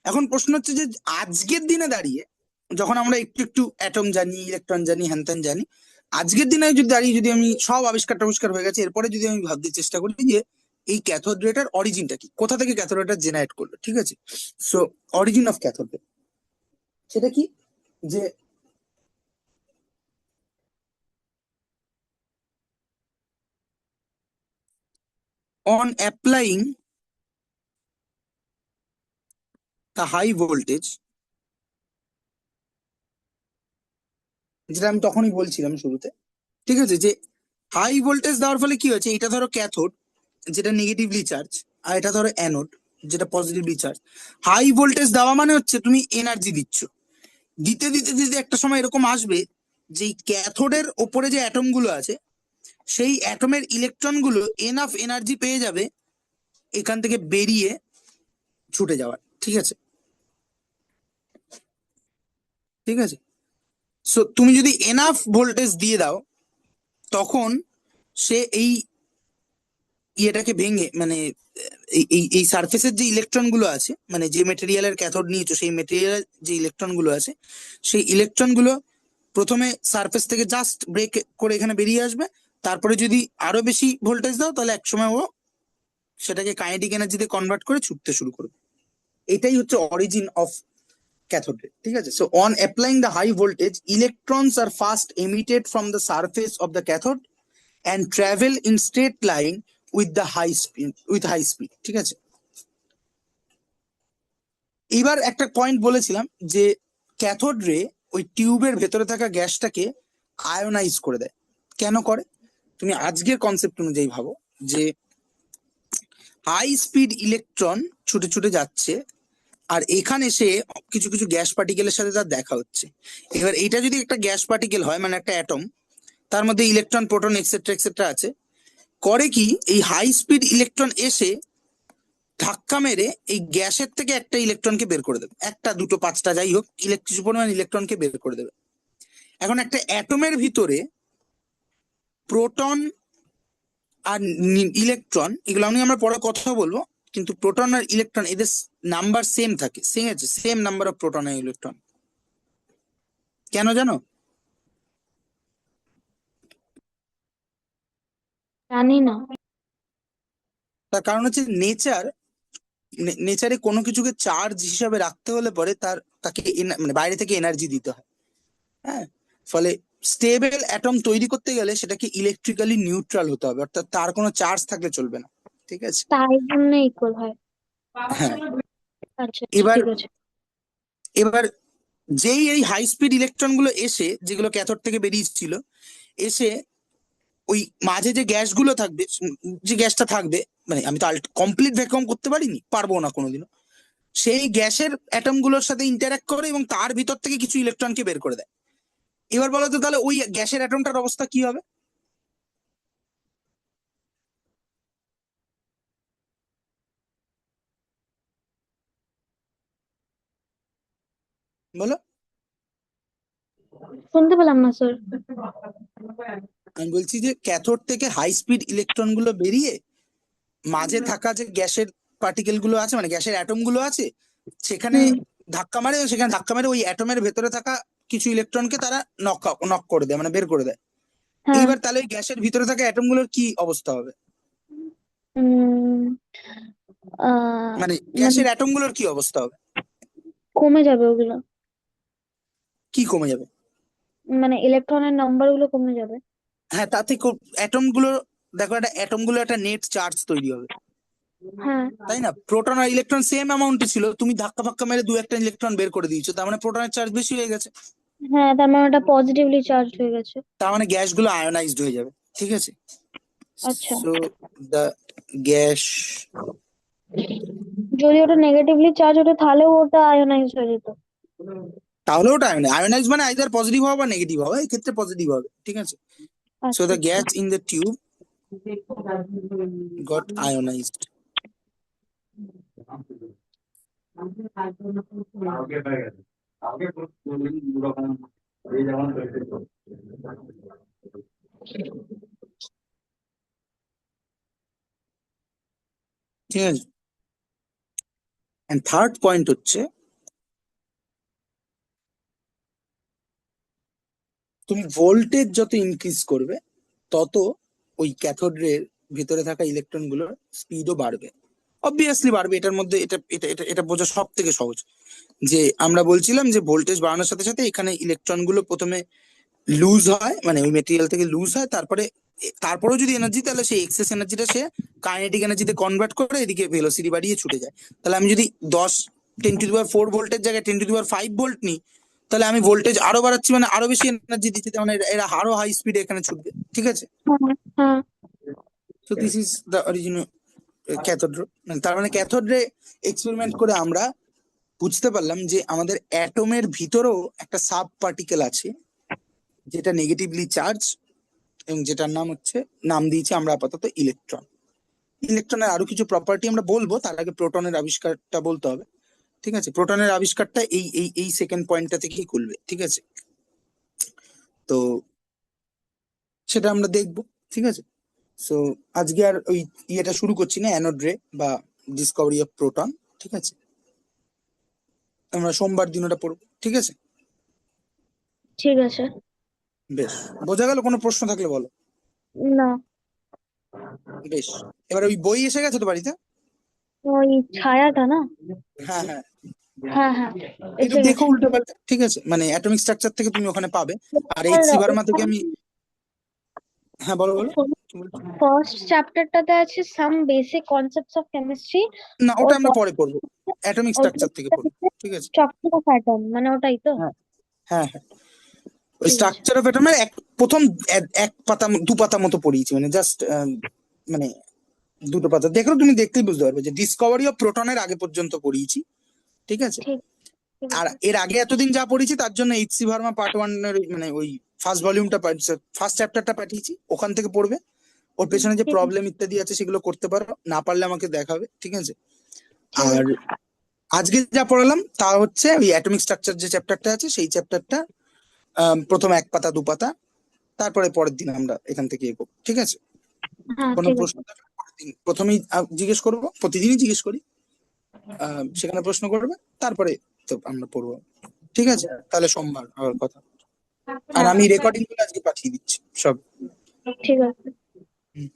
এখন প্রশ্ন হচ্ছে যে আজকের দিনে দাঁড়িয়ে যখন আমরা একটু একটু অ্যাটম জানি, ইলেকট্রন জানি, হ্যান ত্যান জানি, আজকের দিনে যদি দাঁড়িয়ে যদি আমি সব আবিষ্কার টাবিষ্কার হয়ে গেছে, এরপরে যদি আমি ভাবতে চেষ্টা করি যে এই ক্যাথোড রেটার অরিজিনটা কি, কোথা থেকে ক্যাথোড রেটা জেনারেট করলো, ঠিক আছে। So origin of cathode ray সেটা কি, যে on applying the high voltage, যেটা আমি তখনই বলছিলাম শুরুতে, ঠিক আছে, যে হাই ভোল্টেজ দেওয়ার ফলে কি হয়েছে, এটা ধরো ক্যাথোড যেটা নেগেটিভলি চার্জ, আর এটা ধরো অ্যানোড যেটা পজিটিভলি চার্জ। হাই ভোল্টেজ দেওয়া মানে হচ্ছে তুমি এনার্জি দিচ্ছ, দিতে দিতে দিতে একটা সময় এরকম আসবে যে ক্যাথোডের ওপরে যে অ্যাটম গুলো আছে, সেই অ্যাটমের ইলেকট্রন গুলো এনাফ এনার্জি পেয়ে যাবে এখান থেকে বেরিয়ে ছুটে যাওয়ার, ঠিক আছে, ঠিক আছে। সো তুমি যদি এনাফ ভোল্টেজ দিয়ে দাও, তখন সে এই ইয়েটাকে ভেঙে, মানে এই সারফেসের যে ইলেকট্রন গুলো আছে, মানে যে মেটেরিয়ালের ক্যাথোড নিয়েছো সেই মেটেরিয়ালের যে ইলেকট্রন গুলো আছে, সেই ইলেকট্রন গুলো প্রথমে সারফেস থেকে জাস্ট ব্রেক করে এখানে বেরিয়ে আসবে। তারপরে যদি আরো বেশি ভোল্টেজ দাও, তাহলে একসময় ও সেটাকে কাইনেটিক এনার্জিতে কনভার্ট করে ছুটতে শুরু করবে। এটাই হচ্ছে অরিজিন অফ cathode ray, ঠিক আছে। So on applying the high voltage, electrons are first emitted from the surface of the cathode and travel in straight line with high speed, ঠিক আছে। এবার একটা পয়েন্ট বলেছিলাম যে ক্যাথোড রে ওই টিউবের ভেতরে থাকা গ্যাসটাকে আয়োনাইজ করে দেয়। কেন করে, তুমি আজকের কনসেপ্ট অনুযায়ী ভাবো যে হাই স্পিড ইলেকট্রন ছুটে ছুটে যাচ্ছে, আর এখানে সে কিছু কিছু গ্যাস পার্টিকেলের সাথে তার দেখা হচ্ছে। এবার এটা যদি একটা গ্যাস পার্টিকেল হয়, মানে একটা অ্যাটম, তার মধ্যে ইলেকট্রন, প্রোটন, এক্সেট্রা এক্সেট্রা আছে, করে কি এই হাই স্পিড ইলেকট্রন এসে ধাক্কা মেরে এই গ্যাসের থেকে একটা ইলেকট্রনকে বের করে দেবে, একটা দুটো পাঁচটা যাই হোক, কিছু পরিমাণ ইলেকট্রনকে বের করে দেবে। এখন একটা অ্যাটমের ভিতরে প্রোটন আর ইলেকট্রন, এগুলো আমি আমরা পরে কথা বলবো, কিন্তু প্রোটন আর ইলেকট্রন এদের নাম্বার সেম থাকে, সেম আছে, সেম নাম্বার অফ প্রোটন আর ইলেকট্রন। কেন জানো? জানি না। তার কারণ হচ্ছে নেচারে কোনো কিছুকে চার্জ হিসাবে রাখতে হলে পরে তাকে মানে বাইরে থেকে এনার্জি দিতে হয়, হ্যাঁ। ফলে স্টেবল অ্যাটম তৈরি করতে গেলে সেটাকে ইলেকট্রিক্যালি নিউট্রাল হতে হবে, অর্থাৎ তার কোনো চার্জ থাকলে চলবে না, ঠিক আছে। তাই জন্য ইকুয়াল হয়। হ্যাঁ। আচ্ছা এবার ঠিক আছে। এবার যেই এই হাই স্পিড ইলেকট্রন গুলো এসে, যেগুলো ক্যাথোড থেকে বেরিয়েছিল, এসে ওই মাঝে যে গ্যাসগুলো থাকবে, যে গ্যাসটা থাকবে, মানে আমি তো কমপ্লিট ভ্যাকুয়াম করতে পারবো না কোনোদিনও, সেই গ্যাসের অ্যাটম গুলোর সাথে ইন্টারঅ্যাক্ট করে এবং তার ভিতর থেকে কিছু ইলেকট্রনকে বের করে দেয়। এবার বলো তো তাহলে ওই গ্যাসের অ্যাটমটার অবস্থা কি হবে, বলো। শুনতে পেলাম না স্যার। আমি বলছি যে ক্যাথোড থেকে হাই স্পিড ইলেকট্রন গুলো বেরিয়ে মাঝে থাকা যে গ্যাসের পার্টিকেল গুলো আছে, মানে গ্যাসের অ্যাটম গুলো আছে, সেখানে হুম। ধাক্কা মারে, এবং সেখানে ধাক্কা মারে ওই অ্যাটমের ভেতরে থাকা কিছু ইলেকট্রনকে তারা নক করে দেয়, মানে বের করে দেয়। হ্যাঁ। এইবার তাহলে ওই গ্যাসের ভিতরে থাকা অ্যাটম গুলোর কি অবস্থা হবে, উম আহ মানে মানে গ্যাসের অ্যাটম গুলোর কি অবস্থা হবে, কমে যাবে ওগুলো, কি কমে যাবে? মানে ইলেকট্রনের নাম্বার গুলো কমে যাবে। হ্যাঁ, তাতে অ্যাটম গুলো, দেখো একটা অ্যাটম গুলো একটা নেট চার্জ তৈরি হবে, হ্যাঁ। তাই না? প্রোটন আর ইলেকট্রন সেম অ্যামাউন্টে ছিল, তুমি ধাক্কা ফাক্কা মেরে দু একটা ইলেকট্রন বের করে দিয়েছো, তার মানে প্রোটনের চার্জ বেশি হয়ে গেছে। হ্যাঁ, তার মানে ওটা পজিটিভলি চার্জ হয়ে গেছে। তার মানে গ্যাসগুলো আয়োনাইজড হয়ে যাবে, ঠিক আছে? আচ্ছা, সো দ্য গ্যাস, যদি ওটা নেগেটিভলি চার্জ হতো তাহলেও ওটা আয়োনাইজ হয়ে যেত। তাহলে ওটা আয়োনাইজ মানে আইদার পজিটিভ হবে বা নেগেটিভ হবে, এই ক্ষেত্রে পজিটিভ হবে, ঠিক আছে? সো আচ্ছা দ্য আচ্ছা। Gas in the tube got ionised. ঠিক আছে, এন্ড থার্ড পয়েন্ট হচ্ছে, তুমি ভোল্টেজ যত ইনক্রিজ করবে তত ওই ক্যাথোডের ভিতরে থাকা ইলেকট্রন গুলোর স্পিডও বাড়বে। অবভিয়াসলি বাড়বে, এটার মধ্যে এটা এটা এটা এটা বোঝা সব থেকে সহজ। যে আমরা বলছিলাম যে ভোল্টেজ বাড়ানোর সাথে সাথে এখানে ইলেকট্রন গুলো প্রথমে লুজ হয়, মানে ওই মেটেরিয়াল থেকে লুজ হয়, তারপরে তারপরেও যদি এনার্জি, তাহলে সেই এক্সেস এনার্জিটা সে কাইনেটিক এনার্জিতে কনভার্ট করে এদিকে ভেলোসিটি বাড়িয়ে ছুটে যায়। তাহলে আমি যদি 10 10⁻⁴ ভোল্টের জায়গায় 10⁻⁵ ভোল্ট নিই, তাহলে আমি ভোল্টেজ আরো বাড়াচ্ছি, মানে আরো বেশি এনার্জি দিচ্ছি, তার মানে এরা আরো হাই স্পিডে এখানে ছুটবে, ঠিক আছে? হ্যাঁ হ্যাঁ। So this is the original cathode ray. তার মানে ক্যাথোড রে এক্সপেরিমেন্ট করে আমরা বুঝতে পারলাম যে আমাদের অ্যাটমের ভিতরেও একটা সাব পার্টিকেল আছে যেটা নেগেটিভলি চার্জ, এবং যেটার নাম হচ্ছে, নাম দিয়েছি আমরা আপাতত ইলেকট্রন। ইলেকট্রনের আরো কিছু প্রপার্টি আমরা বলবো, তার আগে প্রোটনের আবিষ্কারটা বলতে হবে, ঠিক আছে? প্রোটনের আবিষ্কারটা এই সেকেন্ড পয়েন্টটা থেকেই খুলবে, ঠিক আছে? তো সেটা আমরা দেখবো, ঠিক আছে? সো আজকে আর ওই ইয়েটা শুরু করছি না, অ্যানোড রে বা ডিসকভারি অফ প্রোটন, ঠিক আছে? আমরা সোমবার দিন ওটা পড়বো, ঠিক আছে? ঠিক আছে। বেশ, বোঝা গেল? কোনো প্রশ্ন থাকলে বলো। না, বেশ, এবার ওই বই এসে গেছে তো বাড়িতে? ওই ছায়াটা না? হ্যাঁ হ্যাঁ, হ্যাঁ হ্যাঁ, একটু এসে দেখো গেছে। উল্টো পাল্টা, ঠিক আছে? মানে অ্যাটমিক স্ট্রাকচার থেকে তুমি ওখানে পাবে। আর এইচ.সি. ভার্মা থেকে আমি, হ্যাঁ বলো বলো, কি বলছো? ফার্স্ট চ্যাপ্টারটাতে আছে some basic concepts of chemistry. না, ওটা ওর আমরা পর পরে পড়বো, অ্যাটমিক ওর স্ট্রাকচার থেকে পড়বো, ঠিক আছে? স্ট্রাকচার অফ অ্যাটম, মানে ওটাই তো? হ্যাঁ হ্যাঁ হ্যাঁ, ওই ঠিক আছে। স্ট্রাকচার অফ অ্যাটমের প্রথম এক পাতা দু পাতা মতো পড়িয়েছি, মানে জাস্ট মানে দুটো পাতা দেখো, তুমি দেখলেই বুঝতে পারবে যে ডিসকভারি অফ প্রোটনের আগে পর্যন্ত পড়িয়েছি, ঠিক আছে? ঠিক ঠিক আর আছে। এর আগে এতদিন যা পড়েছি তার জন্য এইচ.সি. ভার্মা পার্ট 1 এর মানে ওই ফার্স্ট ভলিউমটা, ফার্স্ট চ্যাপ্টারটা পাঠিয়েছি, ওখান থেকে পড়বে। ওর পেছনে যে ঠিক আছে। প্রবলেম ইত্যাদি আছে সেগুলো করতে পারো, না পারলে আমাকে দেখাবে, ঠিক আছে? ঠিক আর আছে। আজকে যা পড়ালাম তা হচ্ছে ওই অ্যাটমিক স্ট্রাকচার যে চ্যাপ্টারটা আছে সেই চ্যাপ্টারটা, প্রথম এক পাতা দু পাতা, তারপরে পরের দিন আমরা এখান থেকে এগোবো, ঠিক আছে? হ্যাঁ কোনো ঠিক আছে। প্রশ্ন থাকলে পরের দিন প্রথমেই জিজ্ঞেস করবো, প্রতিদিনই জিজ্ঞেস করি, সেখানে প্রশ্ন করবে, তারপরে তো আমরা পড়বো, ঠিক আছে? তাহলে সোমবার আবার কথা। আর হ্যাঁ আমি রেকর্ডিং গুলো আজকে পাঠিয়ে দিচ্ছি সব। ঠিক আছে। হুম।